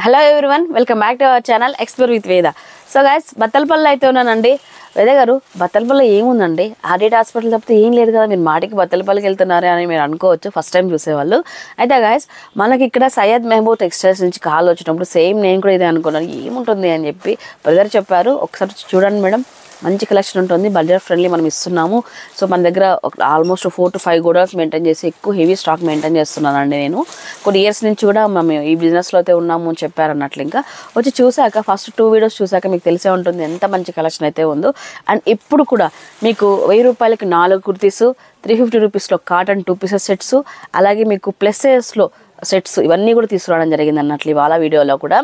Hello everyone, welcome back to our channel explore with వేద. So guys, Bathalapalli అయితే ఉన్నానండి. వేద గారు, బత్తలపల్లి ఏముందండి? ఆర్డీట్ హాస్పిటల్ తప్పితే ఏం లేదు కదా. మీరు మాటికి బత్తలపల్లికి వెళ్తున్నారే అని మీరు అనుకోవచ్చు ఫస్ట్ టైం చూసేవాళ్ళు. అయితే గైస్, మనకి ఇక్కడ సయ్యద్ మెహబూబ్ టెక్స్టైల్స్ నుంచి కాల్ వచ్చినప్పుడు సేమ్ నేను కూడా ఇదే అనుకున్నాను, ఏముంటుంది అని చెప్పి బ్రదర్ చెప్పారు. ఒకసారి చూడండి మేడం, మంచి కలెక్షన్ ఉంటుంది, బడ్జెట్ ఫ్రెండ్లీ మనం ఇస్తున్నాము. సో మన దగ్గర ఆల్మోస్ట్ 4 to 5 గోడౌన్స్ మెయింటైన్ చేసి ఎక్కువ హెవీ స్టాక్ మెయింటైన్ చేస్తున్నానండి. నేను కొన్ని ఇయర్స్ నుంచి కూడా మేము ఈ బిజినెస్లో అయితే ఉన్నాము అని చెప్పారు అన్నట్లు. ఇంకా వచ్చి చూసాక ఫస్ట్ 2 వీడియోస్ చూసాక మీకు తెలిసే ఉంటుంది ఎంత మంచి కలెక్షన్ అయితే ఉందో. అండ్ ఇప్పుడు కూడా మీకు 1000 రూపాయలకి 4 కుర్తీస్, 350 రూపీస్లో కాటన్ 2 పీసెస్ సెట్స్, అలాగే మీకు ప్లస్ సైజ్లో సెట్స్ ఇవన్నీ కూడా తీసుకురావడం జరిగింది అన్నట్లు ఇవాళ వీడియోలో కూడా.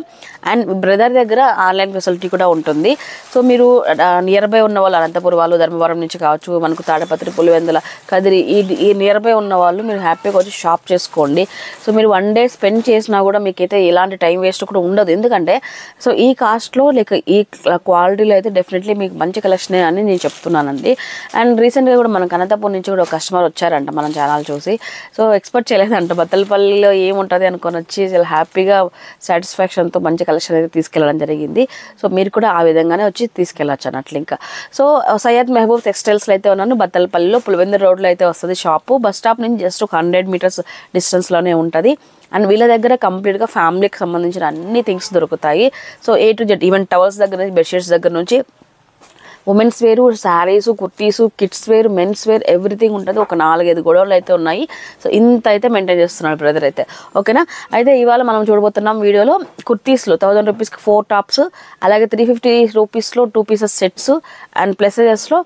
అండ్ బ్రదర్ దగ్గర ఆన్లైన్ ఫెసిలిటీ కూడా ఉంటుంది. సో మీరు నియర్ బై ఉన్న వాళ్ళు, అనంతపురం వాళ్ళు, ధర్మవరం నుంచి కావచ్చు, మనకు తాడపత్రి, పులివెందుల, కదిరి ఈ నియర్ బై ఉన్న వాళ్ళు మీరు హ్యాపీగా వచ్చి షాప్ చేసుకోండి. సో మీరు 1 డే స్పెండ్ చేసినా కూడా మీకైతే ఎలాంటి టైం వేస్ట్ కూడా ఉండదు. ఎందుకంటే సో ఈ కాస్ట్లో లేక ఈ క్వాలిటీలో అయితే డెఫినెట్లీ మీకు మంచి కలెక్షనే అని నేను చెప్తున్నానండి. అండ్ రీసెంట్గా కూడా మనకు అనంతపురం నుంచి కూడా ఒక కస్టమర్ వచ్చారంట మన ఛానల్ చూసి. సో ఎక్స్పెక్ట్ చేయలేదంట బత్తలపల్లిలో ఏముంటుంది అనుకొని వచ్చి చాలా హ్యాపీగా సాటిస్ఫాక్షన్తో మంచి కలెక్షన్ అయితే తీసుకెళ్ళడం జరిగింది. సో మీరు కూడా ఆ విధంగానే వచ్చి తీసుకెళ్ళచ్చు అన్నట్లు. ఇంకా సో సయ్యద్ మెహబూబ్ టెక్స్టైల్స్లో అయితే ఉన్నాను, బత్తలపల్లిలో పులివెందుల రోడ్లో అయితే వస్తుంది షాపు. బస్ స్టాప్ నుంచి జస్ట్ ఒక 100 మీటర్స్ డిస్టెన్స్లోనే ఉంటుంది. అండ్ వీళ్ళ దగ్గర కంప్లీట్గా ఫ్యామిలీకి సంబంధించిన అన్ని థింగ్స్ దొరుకుతాయి. So A to Z, even towels దగ్గర నుంచి, బెడ్షీట్స్ దగ్గర నుంచి, women's wear, saris, kurtis, kids wear, men's wear, everything ఉంటుంది. ఒక 4-5 గొడవలు అయితే ఉన్నాయి. సో ఇంత అయితే మెయింటైన్ చేస్తున్నాడు బ్రదర్ అయితే. ఓకేనా? అయితే ఇవాళ మనం చూడబోతున్నాం వీడియోలో కుర్తీస్లో 1000 రూపీస్కి 4 టాప్స్, అలాగే 350 రూపీస్లో 2 పీసెస్ సెట్స్, అండ్ ప్లసెస్లో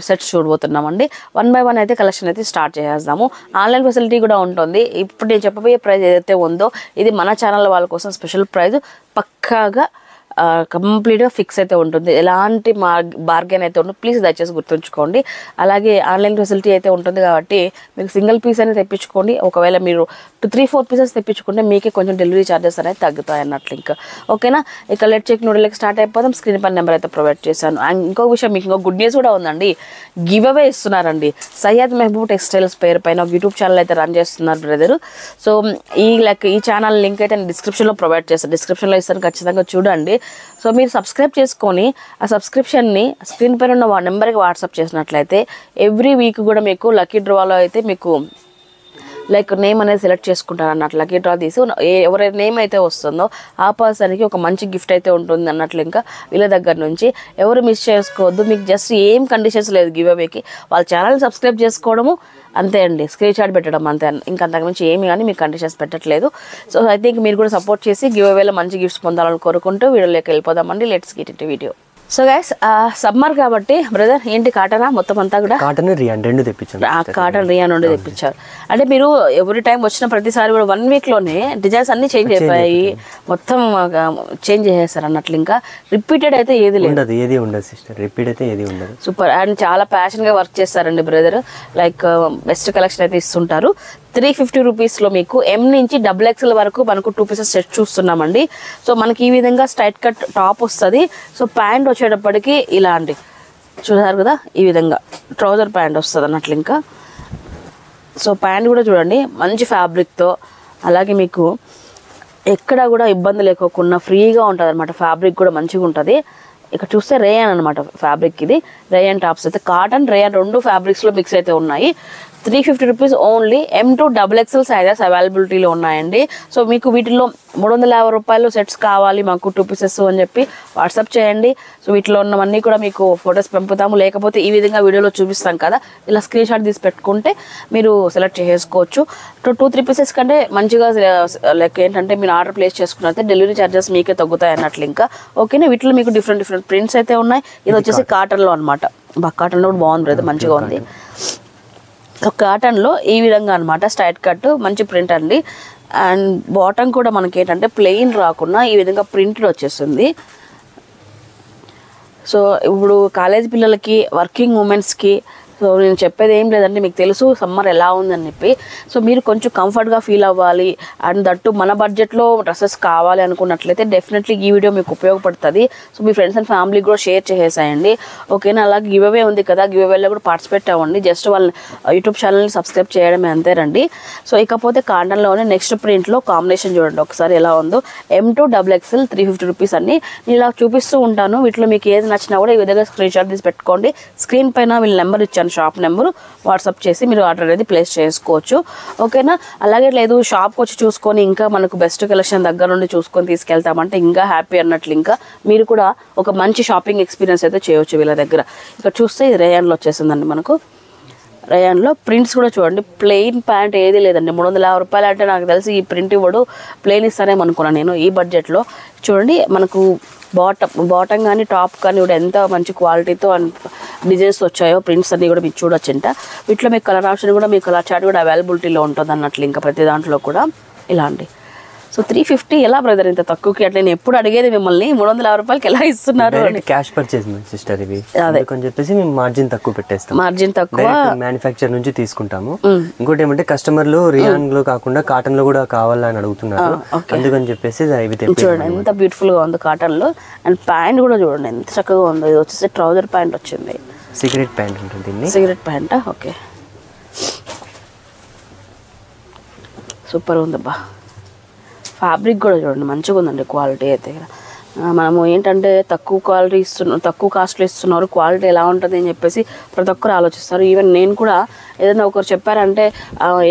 సెట్స్ చూడబోతున్నామండి. 1 by 1 అయితే కలెక్షన్ అయితే స్టార్ట్ చేసేద్దాము. ఆన్లైన్ ఫెసిలిటీ కూడా ఉంటుంది. ఇప్పుడు నేను చెప్పబోయే ప్రైస్ ఏదైతే ఉందో ఇది మన ఛానల్ వాళ్ళ కోసం స్పెషల్ ప్రైస్, పక్కాగా కంప్లీట్గా ఫిక్స్ అయితే ఉంటుంది. ఎలాంటి బార్గెన్ అయితే ఉండదు, ప్లీజ్ దయచేసి గుర్తుంచుకోండి. అలాగే ఆన్లైన్ ఫెసిలిటీ అయితే ఉంటుంది కాబట్టి మీకు సింగిల్ పీస్ అనేది తెప్పించుకోండి. ఒకవేళ మీరు 2-3-4 పీసెస్ తెప్పించుకుంటే మీకే కొంచెం డెలివరీ ఛార్జెస్ అనేది తగ్గుతాయి అన్నట్లు. ఇంకా ఓకేనా? ఇక లెట్ చెక్ నూడిల్కి స్టార్ట్ అయిపోతాం. స్క్రీన్ పైన నెంబర్ అయితే ప్రొవైడ్ చేశాను. అండ్ ఇంకొక విషయం, మీకు ఇంకో గుడ్ న్యూస్ కూడా ఉందండి. గివ్ అవే ఇస్తున్నారండి. సయ్యద్ మెహబూబ్ టెక్స్టైల్స్ పేరు పైన ఒక యూట్యూబ్ ఛానల్ అయితే రన్ చేస్తున్నారు బ్రదర్. సో ఈ ఛానల్ లింక్ అయితే నేను డిస్క్రిప్షన్లో ప్రొవైడ్ చేస్తాను, డిస్క్రిప్షన్లో ఇస్తాను, ఖచ్చితంగా చూడండి. సో మీరు సబ్స్క్రైబ్ చేసుకొని ఆ సబ్స్క్రిప్షన్ని స్క్రీన్ పైన ఉన్న నెంబర్కి వాట్సాప్ చేసినట్లయితే ఎవ్రీ వీక్ కూడా మీకు లక్కీ డ్రాలో అయితే మీకు లైక్ నేమ్ అనేది సెలెక్ట్ చేసుకుంటారు అన్నట్లు. లక్కీ డ్రా తీసి ఎవరి నేమ్ అయితే వస్తుందో ఆ పర్సన్కి ఒక మంచి గిఫ్ట్ అయితే ఉంటుంది అన్నట్లు. ఇంకా వీళ్ళ దగ్గర నుంచి ఎవరు మిస్ చేసుకోవద్దు. మీకు జస్ట్ ఏం కండిషన్స్ లేదు గివ్ అవేకి, వాళ్ళ ఛానల్ సబ్స్క్రైబ్ చేసుకోవడము అంతే అండి, స్క్రీన్ షాట్ పెట్టడం అంతే. ఇంకా అంతకుమించి ఏమి కానీ మీకు కండిషన్స్ పెట్టట్లేదు. సో ఐ థింక్ మీరు కూడా సపోర్ట్ చేసి గివ్ అవేలో మంచి గిఫ్ట్స్ పొందాలని కోరుకుంటూ వీడియోలోకి వెళ్ళిపోదామండి. Let's get into video. So guys, summer కాబట్టి బ్రదర్ ఏంటి కాటనా మొత్తం అంతా కూడా? కాటన్ రియాన్ రెండు తెప్పించారు. కాటన్ రియాన్ నుండి తెప్పించారు. అంటే మీరు ఎవ్రీ టైం వచ్చిన ప్రతిసారి కూడా 1 వీక్లోనే డిజైన్స్ అన్ని చేంజ్ అయిపోయాయి, మొత్తం చేంజ్ చేసేస్తారు అన్నట్లు. ఇంకా రిపీటెడ్ అయితే ఏది లేదు, ఏది ఉండదు సిస్టర్, రిపీట్ అయితే ఏది ఉండదు. సూపర్. అండ్ చాలా ప్యాషన్గా వర్క్ చేస్తారండి బ్రదర్. లైక్ బెస్ట్ కలెక్షన్ అయితే ఇస్తుంటారు. 350 రూపీస్లో మీకు M నుంచి XXL వరకు మనకు 2 పీసెస్ సెట్ చూస్తున్నామండి. సో మనకి ఈ విధంగా స్ట్రైట్ కట్ టాప్ వస్తుంది. సో ప్యాంట్ వచ్చేటప్పటికి ఇలాంటి చూసారు కదా, ఈ విధంగా ట్రౌజర్ ప్యాంట్ వస్తుంది అన్నట్లు. ఇంకా సో ప్యాంట్ కూడా చూడండి మంచి ఫ్యాబ్రిక్తో, అలాగే మీకు ఎక్కడ కూడా ఇబ్బంది లేకోకుండా ఫ్రీగా ఉంటుంది అనమాట. ఫ్యాబ్రిక్ కూడా మంచిగా ఉంటుంది. ఇక్కడ చూస్తే రేయన్ అనమాట ఫ్యాబ్రిక్. ఇది రేయన్ టాప్స్ అయితే కాటన్ రేయన్ 2 ఫ్యాబ్రిక్స్లో మిక్స్ అయితే ఉన్నాయి. 350 rupees only. M to XXL sizes అవైలబిలిటీలో ఉన్నాయండి. సో మీకు వీటిలో 350 రూపాయలు సెట్స్ కావాలి మాకు 2 పీసెస్ అని చెప్పి వాట్సాప్ చేయండి. సో వీటిలో ఉన్నవన్నీ కూడా మీకు ఫొటోస్ పంపుతాము, లేకపోతే ఈ విధంగా వీడియోలో చూపిస్తాం కదా, ఇలా స్క్రీన్ షాట్ తీసి పెట్టుకుంటే మీరు సెలెక్ట్ చేసుకోవచ్చు. 2-3 పీసెస్ కంటే మంచిగా లైక్ ఏంటంటే మీరు ఆర్డర్ ప్లేస్ చేసుకున్నట్లయితే డెలివరీ ఛార్జెస్ మీకే తగ్గుతాయి అన్నట్లు. ఇంకా ఓకేనా? వీటిలో మీకు డిఫరెంట్ ప్రింట్స్ అయితే ఉన్నాయి. ఇది వచ్చేసి కాటన్లో అనమాట. కాటన్లో కూడా బాగుంది బ్రదర్, మంచిగా ఉంది. కాటన్లో ఈ విధంగా అనమాట స్ట్రైట్ కట్, మంచి ప్రింట్ అండి. అండ్ బాటమ్ కూడా మనకి ఏంటంటే ప్లెయిన్ రాకుండా ఈ విధంగా ప్రింటెడ్ వచ్చేస్తుంది. సో ఇప్పుడు కాలేజ్ పిల్లలకి, వర్కింగ్ ఉమెన్స్కి, సో నేను చెప్పేది ఏం లేదంటే మీకు తెలుసు సమ్మర్ ఎలా ఉందని చెప్పి. సో మీరు కొంచెం కంఫర్ట్గా ఫీల్ అవ్వాలి అండ్ దట్టు మన బడ్జెట్లో డ్రెస్సెస్ కావాలి అనుకున్నట్లయితే డెఫినెట్లీ ఈ వీడియో మీకు ఉపయోగపడుతుంది. సో మీ ఫ్రెండ్స్ అండ్ ఫ్యామిలీకి కూడా షేర్ చేసేసాయండి, ఓకేనా. అలాగే గివ్ అవే ఉంది కదా, గివ్ అవేలో కూడా పార్టిసిపేట్ అవ్వండి. జస్ట్ వాళ్ళ యూట్యూబ్ ఛానల్ని సబ్స్క్రైబ్ చేయడమే, అంతేనండి. సో ఇకపోతే కాటన్లోనే నెక్స్ట్ ప్రింట్లో కాంబినేషన్ చూడండి ఒకసారి ఎలా ఉందో. M2 XXL 350 రూపీస్ అండి. నేను ఇలా చూపిస్తూ ఉంటాను, వీటిలో మీకు ఏది నచ్చినా కూడా ఈ విధంగా స్క్రీన్ షాట్ తీసి పెట్టుకోండి. స్క్రీన్ పైన వీళ్ళ నెంబర్ ఇచ్చాను, షాప్ నెంబరు, వాట్సాప్ చేసి మీరు ఆర్డర్ అనేది ప్లేస్ చేసుకోవచ్చు, ఓకేనా. అలాగే లేదు షాప్కి వచ్చి చూసుకొని ఇంకా మనకు బెస్ట్ కలెక్షన్ దగ్గర నుండి చూసుకొని తీసుకెళ్తామంటే ఇంకా హ్యాపీ అన్నట్లు. ఇంకా మీరు కూడా ఒక మంచి షాపింగ్ ఎక్స్పీరియన్స్ అయితే చేయవచ్చు వీళ్ళ దగ్గర. ఇక్కడ చూస్తే ఇది రేయాన్లో వచ్చేసిందండి మనకు. రేయాన్లో ప్రింట్స్ కూడా చూడండి, ప్లెయిన్ ప్యాంట్ ఏది లేదండి. 350 రూపాయలు అంటే నాకు తెలిసి ఈ ప్రింట్ ఇవ్వడు, ప్లెయిన్ ఇస్తానేమో అనుకున్నాను నేను ఈ బడ్జెట్లో. చూడండి మనకు బాటమ్ కానీ టాప్ కానీ కూడా ఎంత మంచి క్వాలిటీతో అండ్ డిజైన్స్ వచ్చాయో, ప్రింట్స్ అన్నీ కూడా మీకు చూడొచ్చింట. వీటిలో మీకు కలర్ ఆప్షన్ కూడా, మీకు కలర్ చార్ట్ కూడా అవైలబిలిటీలో ఉంటుంది అన్నట్లు ఇంకా ప్రతి దాంట్లో కూడా ఇలా అండి. సో 350 ఎలా బ్రదర్ ఇంత తక్కువకి? అట్లా నేను ఎప్పుడు అడిగేది మిమ్మల్ని 350 రూపాయలకి ఎలా ఇస్తున్నారు అని. క్యాష్ పర్చేస్ సిస్టర్ ఇవి, అందుకని చెప్పేసి మేము మార్జిన్ తక్కువ పెట్టేస్తాం. మార్జిన్ తక్కువ, మ్యానుఫ్యాక్చర్ నుంచి తీసుకుంటాము. ఇంకోటి ఏమంటే కస్టమర్లు రియాన్ లో కాకుండా కాటన్ లో కూడా కావాలని అడుగుతున్నారు, అందుకని చెప్పేసి ఇవి చూడండి ఎంత బ్యూటిఫుల్ గా ఉంది కాటన్ లో. అండ్ ప్యాంట్ కూడా చూడండి ఎంత చక్కగా ఉందో. ఇది వచ్చేసి ట్రౌజర్ ప్యాంట్ వచ్చింది, సిగరెట్ ప్యాంట్ ఉంటుంది. సిగరెట్ ప్యాంటా? ఓకే, సూపర్ ఉందబ్బా. ఫ్యాబ్రిక్ కూడా చూడండి మంచిగా ఉందండి, క్వాలిటీ అయితే. మనము ఏంటంటే తక్కువ క్వాలిటీ ఇస్తున్నారు, తక్కువ కాస్ట్లో ఇస్తున్నారు, క్వాలిటీ ఎలా ఉంటుంది అని చెప్పేసి ప్రతి ఒక్కరు ఆలోచిస్తారు. ఈవెన్ నేను కూడా ఏదైనా ఒకరు చెప్పారంటే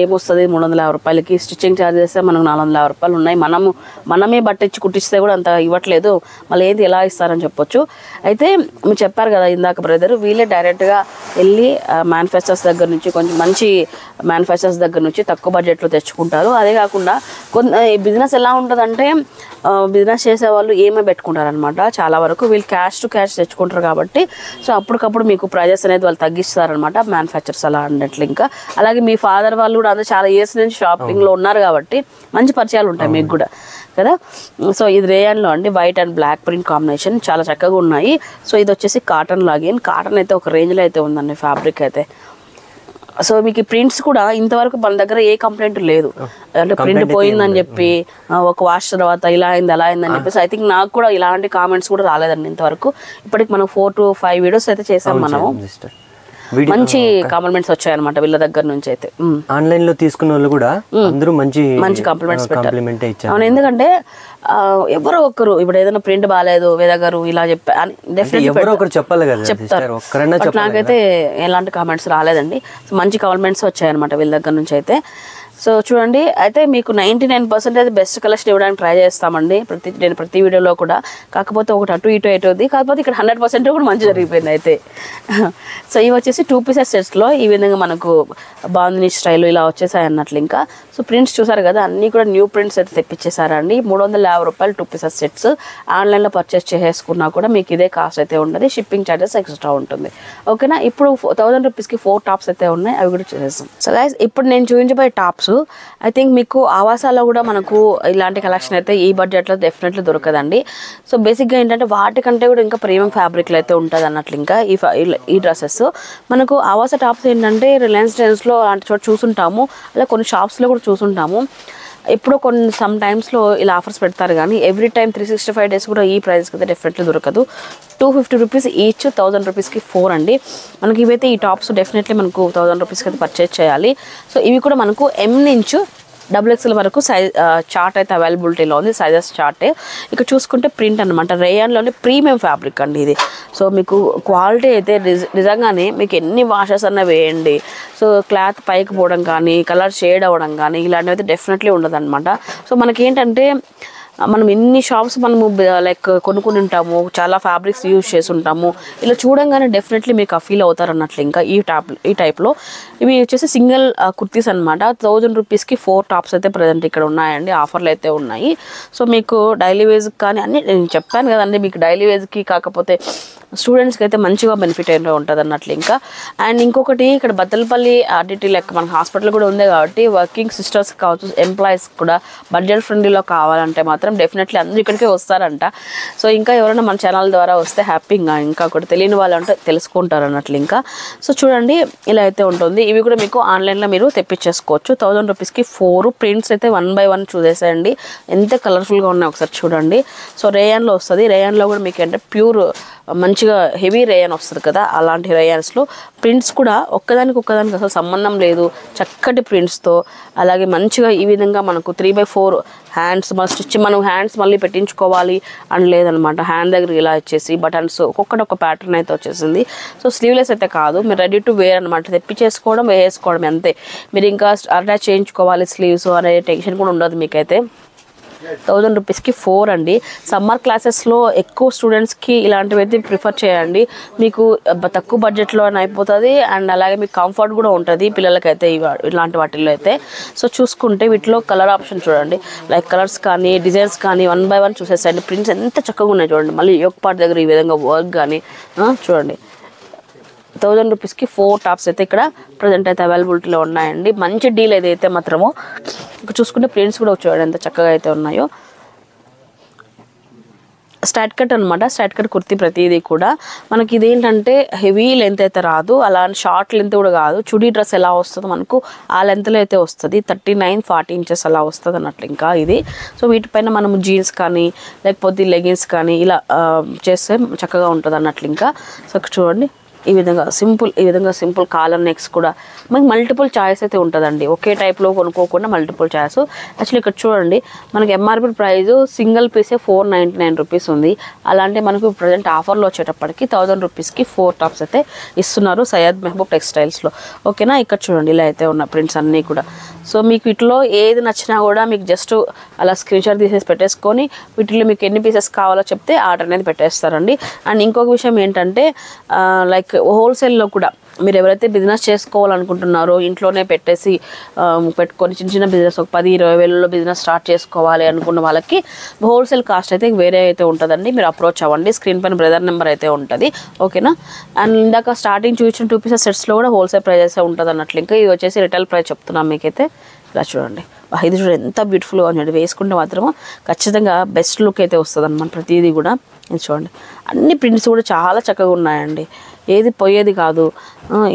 ఏమొస్తుంది 350 రూపాయలకి, స్టిచ్చింగ్ ఛార్జెస్ మనకు 450 రూపాయలు ఉన్నాయి, మనమే బట్టించి కుట్టిస్తే కూడా అంత ఇవ్వట్లేదు, మళ్ళీ ఏది ఎలా ఇస్తారని చెప్పొచ్చు. అయితే మీరు చెప్పారు కదా ఇందాక బ్రదర్, వీళ్ళే డైరెక్ట్గా వెళ్ళి మ్యానుఫ్యాక్చర్స్ దగ్గర నుంచి, కొంచెం మంచి మ్యానుఫ్యాక్చర్స్ దగ్గర నుంచి తక్కువ బడ్జెట్లో తెచ్చుకుంటారు. అదే కాకుండా బిజినెస్ ఎలా ఉంటుందంటే బిజినెస్ చేసేవాళ్ళు ఏమే పెట్టుకుంటారనమాట చాలా వరకు. వీళ్ళు క్యాష్ టు క్యాష్ తెచ్చుకుంటారు కాబట్టి సో అప్పటికప్పుడు మీకు ప్రైజెస్ అనేది వాళ్ళు తగ్గిస్తారనమాట మ్యానుఫ్యాక్చర్స్ అలా అన్నట్లు. ఇంకా అలాగే మీ ఫాదర్ వాళ్ళు కూడా అందరూ చాలా ఇయర్స్ నుంచి షాపింగ్లో ఉన్నారు కాబట్టి మంచి పరిచయాలు ఉంటాయి మీకు కూడా కదా. సో ఇది రేయాన్లో అండి, white and black print combination చాలా చక్కగా ఉన్నాయి. సో ఇది వచ్చేసి కాటన్ లాగిన్, కాటన్ అయితే ఒక రేంజ్లో అయితే ఉందండి ఫ్యాబ్రిక్ అయితే. సో మీకు ప్రింట్స్ కూడా ఇంతవరకు మన దగ్గర ఏ కంప్లైంట్ లేదు, అంటే ప్రింట్ పోయిందని చెప్పి ఒక వాష్ తర్వాత ఇలా అయింది అలా అయిందని చెప్పేసి. ఐ థింక్ నాకు కూడా ఇలాంటి కామెంట్స్ కూడా రాలేదండి ఇంతవరకు. ఇప్పటికి మనం 4 to 5 వీడియోస్ అయితే చేసాం మనము, మంచి కాంప్లిమెంట్స్ వచ్చాయన్నమాట వీళ్ళ దగ్గర నుంచి అయితే. ఆన్లైన్ లో తీసుకున్న వాళ్ళు కూడా అందరూ మంచి కాంప్లిమెంట్స్ పెట్టారు. అవును, ఎందుకంటే ఎవరో ఒకరు ఇప్పుడు ఏదైనా ప్రింట్ బాగాలేదు వేద గారు ఇలా చెప్పాలి చెప్తారు. నాకైతే ఎలాంటి కామెంట్స్ రాలేదండి, మంచి కాంప్లిమెంట్స్ వచ్చాయన్నమాట వీళ్ళ దగ్గర నుంచి అయితే. సో చూడండి, అయితే మీకు 99% బెస్ట్ కలెక్షన్ ఇవ్వడానికి ట్రై చేస్తామండి నేను ప్రతి వీడియోలో కూడా. కాకపోతే ఒకటి అటు ఇటు అవుతుంది, కాకపోతే ఇక్కడ 100% కూడా మంచి జరిగిపోయింది అయితే. సో ఇవి వచ్చేసి 2 pieces సెట్స్లో ఈ విధంగా మనకు బాందిని స్టైల్ ఇలా వచ్చేసాయి అన్నట్లు. ఇంకా సో ప్రింట్స్ చూసారు కదా, అన్నీ కూడా న్యూ ప్రింట్స్ అయితే తెప్పించేసారండి. 350 రూపాయలు 2 pieces సెట్స్. ఆన్లైన్లో పర్చేస్ చేసుకున్నా కూడా మీకు ఇదే కాస్ట్ అయితే ఉండదు, షిప్పింగ్ ఛార్జెస్ ఎక్స్ట్రా ఉంటుంది, ఓకేనా. ఇప్పుడు 1000 రూపీస్కి 4 టాప్స్ అయితే ఉన్నాయి, అవి కూడా చూసేస్తాం. సో గైస్ ఇప్పుడు నేను చూపించబోయే టాప్స్ ఐ థింక్ మీకు ఆవాసాలో కూడా మనకు ఇలాంటి కలెక్షన్ అయితే ఈ బడ్జెట్లో డెఫినెట్లీ దొరకదండి. సో బేసిక్గా ఏంటంటే వాటికంటే కూడా ఇంకా ప్రీమియం ఫ్యాబ్రిక్లు అయితే ఉంటుంది అన్నట్లు. ఇంకా ఈ డ్రెస్సెస్ మనకు ఆవాస టాప్స్ ఏంటంటే రిలయన్స్ ట్రెండ్స్లో అలాంటి చోట చూసుంటాము, అలా కొన్ని షాప్స్లో కూడా చూసుంటాము. ఎప్పుడో కొన్ని సమ్ టైమ్స్లో ఇలా ఆఫర్స్ పెడతారు, కానీ ఎవ్రీ టైం 365 డేస్ కూడా ఈ ప్రైస్కి అయితే డెఫినెట్లీ దొరకదు. 250 రూపీస్ ఈచ్, 1000 రూపీస్కి 4 అండి. మనకి ఇవైతే ఈ టాప్స్ డెఫినెట్లీ మనకు 1000 రూపీస్కి అయితే పర్చేజ్ చేయాలి. సో ఇవి కూడా మనకు M నుంచి XXL వరకు సైజ్ చార్ట్ అయితే అవైలబిలిటీలో ఉంది, సైజెస్ చార్టే. ఇక చూసుకుంటే ప్రింట్ అనమాట, రేయాన్లోనే ప్రీమియం ఫ్యాబ్రిక్ అండి ఇది. సో మీకు క్వాలిటీ అయితే నిజంగానే మీకు ఎన్ని వాషెస్ అన్నా వేయండి, సో క్లాత్ పైకి పోవడం కానీ కలర్ షేడ్ అవ్వడం కానీ ఇలాంటివి అయితే డెఫినెట్లీ ఉండదు అనమాట. సో మనకేంటంటే మనం ఎన్ని షాప్స్ మనము లైక్ కొనుక్కుని ఉంటాము, చాలా ఫ్యాబ్రిక్స్ యూజ్ చేసి ఉంటాము, ఇలా చూడంగానే డెఫినెట్లీ మీకు ఫీల్ అవుతారు అన్నట్లు. ఇంకా ఈ టైప్లో ఇవి వచ్చేసి సింగిల్ కుర్తీస్ అనమాట. 1000 రూపీస్కి 4 టాప్స్ అయితే ప్రజెంట్ ఇక్కడ ఉన్నాయండి, ఆఫర్లు అయితే ఉన్నాయి. సో మీకు డైలీ వేజ్కి కానీ అన్ని నేను చెప్పాను కదండి, మీకు డైలీ వేజ్కి కాకపోతే స్టూడెంట్స్కి అయితే మంచిగా బెనిఫిట్ అయితే ఉంటుంది అన్నట్లు ఇంకా. అండ్ ఇంకొకటి ఇక్కడ బత్తలపల్లి ఆర్డిటీ లెక్క మన హాస్పిటల్ కూడా ఉంది కాబట్టి వర్కింగ్ సిస్టర్స్ కావచ్చు, ఎంప్లాయీస్ కూడా బడ్జెట్ ఫ్రెండ్లీలో కావాలంటే మాత్రం డెఫినెట్లీ అందరూ ఇక్కడికే వస్తారంట. సో ఇంకా ఎవరైనా మన ఛానల్ ద్వారా వస్తే హ్యాపీగా ఇంకా కూడా తెలియని వాళ్ళు అంటే తెలుసుకుంటారు అన్నట్లు ఇంకా. సో చూడండి ఇలా అయితే ఉంటుంది. ఇవి కూడా మీకు ఆన్లైన్లో మీరు తెప్పించేసుకోవచ్చు. 1000 రూపీస్కి 4 ప్రింట్స్ అయితే 1 by 1 చూసేసేయండి. ఎంత కలర్ఫుల్గా ఉన్నాయి ఒకసారి చూడండి. సో రేయాన్లో వస్తుంది. రేయాన్లో కూడా మీకు అంటే ప్యూర్ మంచిగా హెవీ రేయాన్ వస్తుంది కదా, అలాంటి రేయాన్స్లో ప్రింట్స్ కూడా ఒక్కదానికి అసలు సంబంధం లేదు, చక్కటి ప్రింట్స్తో. అలాగే మంచిగా ఈ విధంగా మనకు 3/4 హ్యాండ్స్ మనం హ్యాండ్స్ మళ్ళీ పెట్టించుకోవాలి అని లేదనమాట. హ్యాండ్ దగ్గర ఇలా వచ్చేసి బటన్స్ ఒక్కొక్కటి ఒక ప్యాటర్న్ అయితే వచ్చేసింది. సో స్లీవ్లెస్ అయితే కాదు, మీరు రెడీ టు వేర్ అనమాట. తెప్పించేసుకోవడం వేసుకోవడం అంతే. మీరు ఇంకా అటాచ్ చేయించుకోవాలి స్లీవ్స్ అనే టెన్షన్ కూడా ఉండదు మీకైతే. 1000 రూపీస్కి 4 అండి. సమ్మర్ క్లాసెస్లో ఎక్కువ స్టూడెంట్స్కి ఇలాంటివి అయితే ప్రిఫర్ చేయండి. మీకు తక్కువ బడ్జెట్లో అయిపోతుంది అండ్ అలాగే మీకు కంఫర్ట్ కూడా ఉంటుంది పిల్లలకైతే ఇలాంటి వాటిల్లో అయితే. సో చూసుకుంటే వీటిలో కలర్ ఆప్షన్ చూడండి, లైక్ కలర్స్ కానీ డిజైన్స్ కానీ 1 by 1 చూసేసండి. ప్రింట్స్ ఎంత చక్కగా ఉన్నాయి చూడండి. మళ్ళీ యోక్ పార్ట్ దగ్గర ఈ విధంగా వర్క్ కానీ చూడండి. 1000 రూపీస్కి 4 టాప్స్ అయితే ఇక్కడ ప్రజెంట్ అయితే అవైలబిలిటీలో ఉన్నాయండి. మంచి డీల్ ఏదైతే మాత్రమో. ఇక చూసుకుంటే ప్రింట్స్ కూడా చూడండి ఎంత చక్కగా అయితే ఉన్నాయో. స్ట్రైట్ కట్ అనమాట. స్ట్రైట్ కట్ కుర్తీ ప్రతిదీ కూడా మనకి ఇదేంటంటే హెవీ లెంత్ అయితే రాదు, అలా షార్ట్ లెంత్ కూడా కాదు. చుడీ డ్రెస్ ఎలా వస్తుందో మనకు ఆ లెంత్లో అయితే వస్తుంది. 39-40 ఇంచెస్ అలా వస్తుంది అన్నట్లు ఇంకా ఇది. సో వీటిపైన మనము జీన్స్ కానీ లేకపోతే లెగిన్స్ కానీ ఇలా చేస్తే చక్కగా ఉంటుంది అన్నట్లు ఇంకా. సో చూడండి ఈ విధంగా సింపుల్ కాలర్ నెక్స్ కూడా మనకి మల్టిపుల్ చాయిస్ అయితే ఉంటుందండి. ఒకే టైప్లో కొనుక్కోకుండా మల్టిపుల్ చాయిస్. యాక్చువల్లీ ఇక్కడ చూడండి మనకి ఎంఆర్పి ప్రైస్ సింగిల్ పీసే 499 రూపీస్ ఉంది. అలాంటి మనకు ప్రజెంట్ ఆఫర్లో వచ్చేటప్పటికి 1000 రూపీస్కి 4 టాప్స్ అయితే ఇస్తున్నారు సయ్యద్ మెహబూబ్ టెక్స్టైల్స్లో. ఓకేనా, ఇక్కడ చూడండి ఇలా అయితే ఉన్న ప్రింట్స్ అన్నీ కూడా. సో మీకు వీటిలో ఏది నచ్చినా కూడా మీకు జస్ట్ అలా స్క్రీన్ షాట్ తీసేసి పెట్టేసుకొని వీటిలో మీకు ఎన్ని పీసెస్ కావాలో చెప్తే ఆర్డర్ అనేది పెట్టేస్తారండి. అండ్ ఇంకొక విషయం ఏంటంటే లైక్ హోల్సేల్లో కూడా మీరు ఎవరైతే బిజినెస్ చేసుకోవాలనుకుంటున్నారో ఇంట్లోనే పెట్టేసి పెట్టుకొని చిన్న బిజినెస్ ఒక 10-20 వేలలో బిజినెస్ స్టార్ట్ చేసుకోవాలి అనుకున్న వాళ్ళకి హోల్సేల్ కాస్ట్ అయితే వేరే అయితే ఉంటుందండి. మీరు అప్రోచ్ అవ్వండి. స్క్రీన్ పైన బ్రదర్ నెంబర్ అయితే ఉంటుంది. ఓకేనా. అండ్ ఇందాక స్టార్టింగ్ చూసిన 2 పీసెస్ సెట్స్లో కూడా హోల్సేల్ ప్రైజెస్ ఉంటుంది అన్నట్లు. ఇంకా ఇది వచ్చేసి రిటైల్ ప్రైస్ చెప్తున్నాం మీకైతే. ఇలా చూడండి, ఇది చూడండి ఎంత బ్యూటిఫుల్గా ఉంది. వేసుకుంటే మాత్రము ఖచ్చితంగా బెస్ట్ లుక్ అయితే వస్తుంది అన్నమాట ప్రతిదీ కూడా. ఇది చూడండి అన్ని ప్రింట్స్ కూడా చాలా చక్కగా ఉన్నాయండి. ఏది పోయేది కాదు,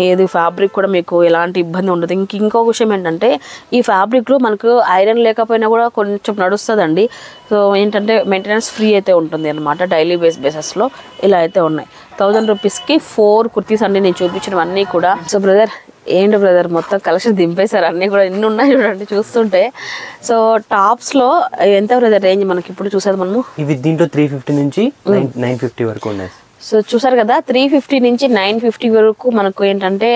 ఏది ఫ్యాబ్రిక్ కూడా మీకు ఎలాంటి ఇబ్బంది ఉండదు. ఇంకొక విషయం ఏంటంటే ఈ ఫ్యాబ్రిక్లో మనకు ఐరన్ లేకపోయినా కూడా కొంచెం నడుస్తుందండి. సో ఏంటంటే మెయింటెనెన్స్ ఫ్రీ అయితే ఉంటుంది అనమాట. డైలీ బేసెస్లో ఇలా అయితే ఉన్నాయి. 1000 రూపీస్కి 4 కుర్తీస్ అండి నేను చూపించినవన్నీ కూడా. సో బ్రదర్ ఏంటి బ్రదర్ మొత్తం కలెక్షన్ దింపేశారు అన్నీ కూడా, ఎన్ని ఉన్నాయి చూడండి చూస్తుంటే. సో టాప్స్లో ఎంత బ్రదర్ రేంజ్ మనకి ఇప్పుడు చూసేది మనము? ఇవి దీంట్లో 350 నుంచి 950 వరకు ఉన్నాయి. సో చూసారు కదా 350 నుంచి 950 వరకు మనకు ఏంటంటే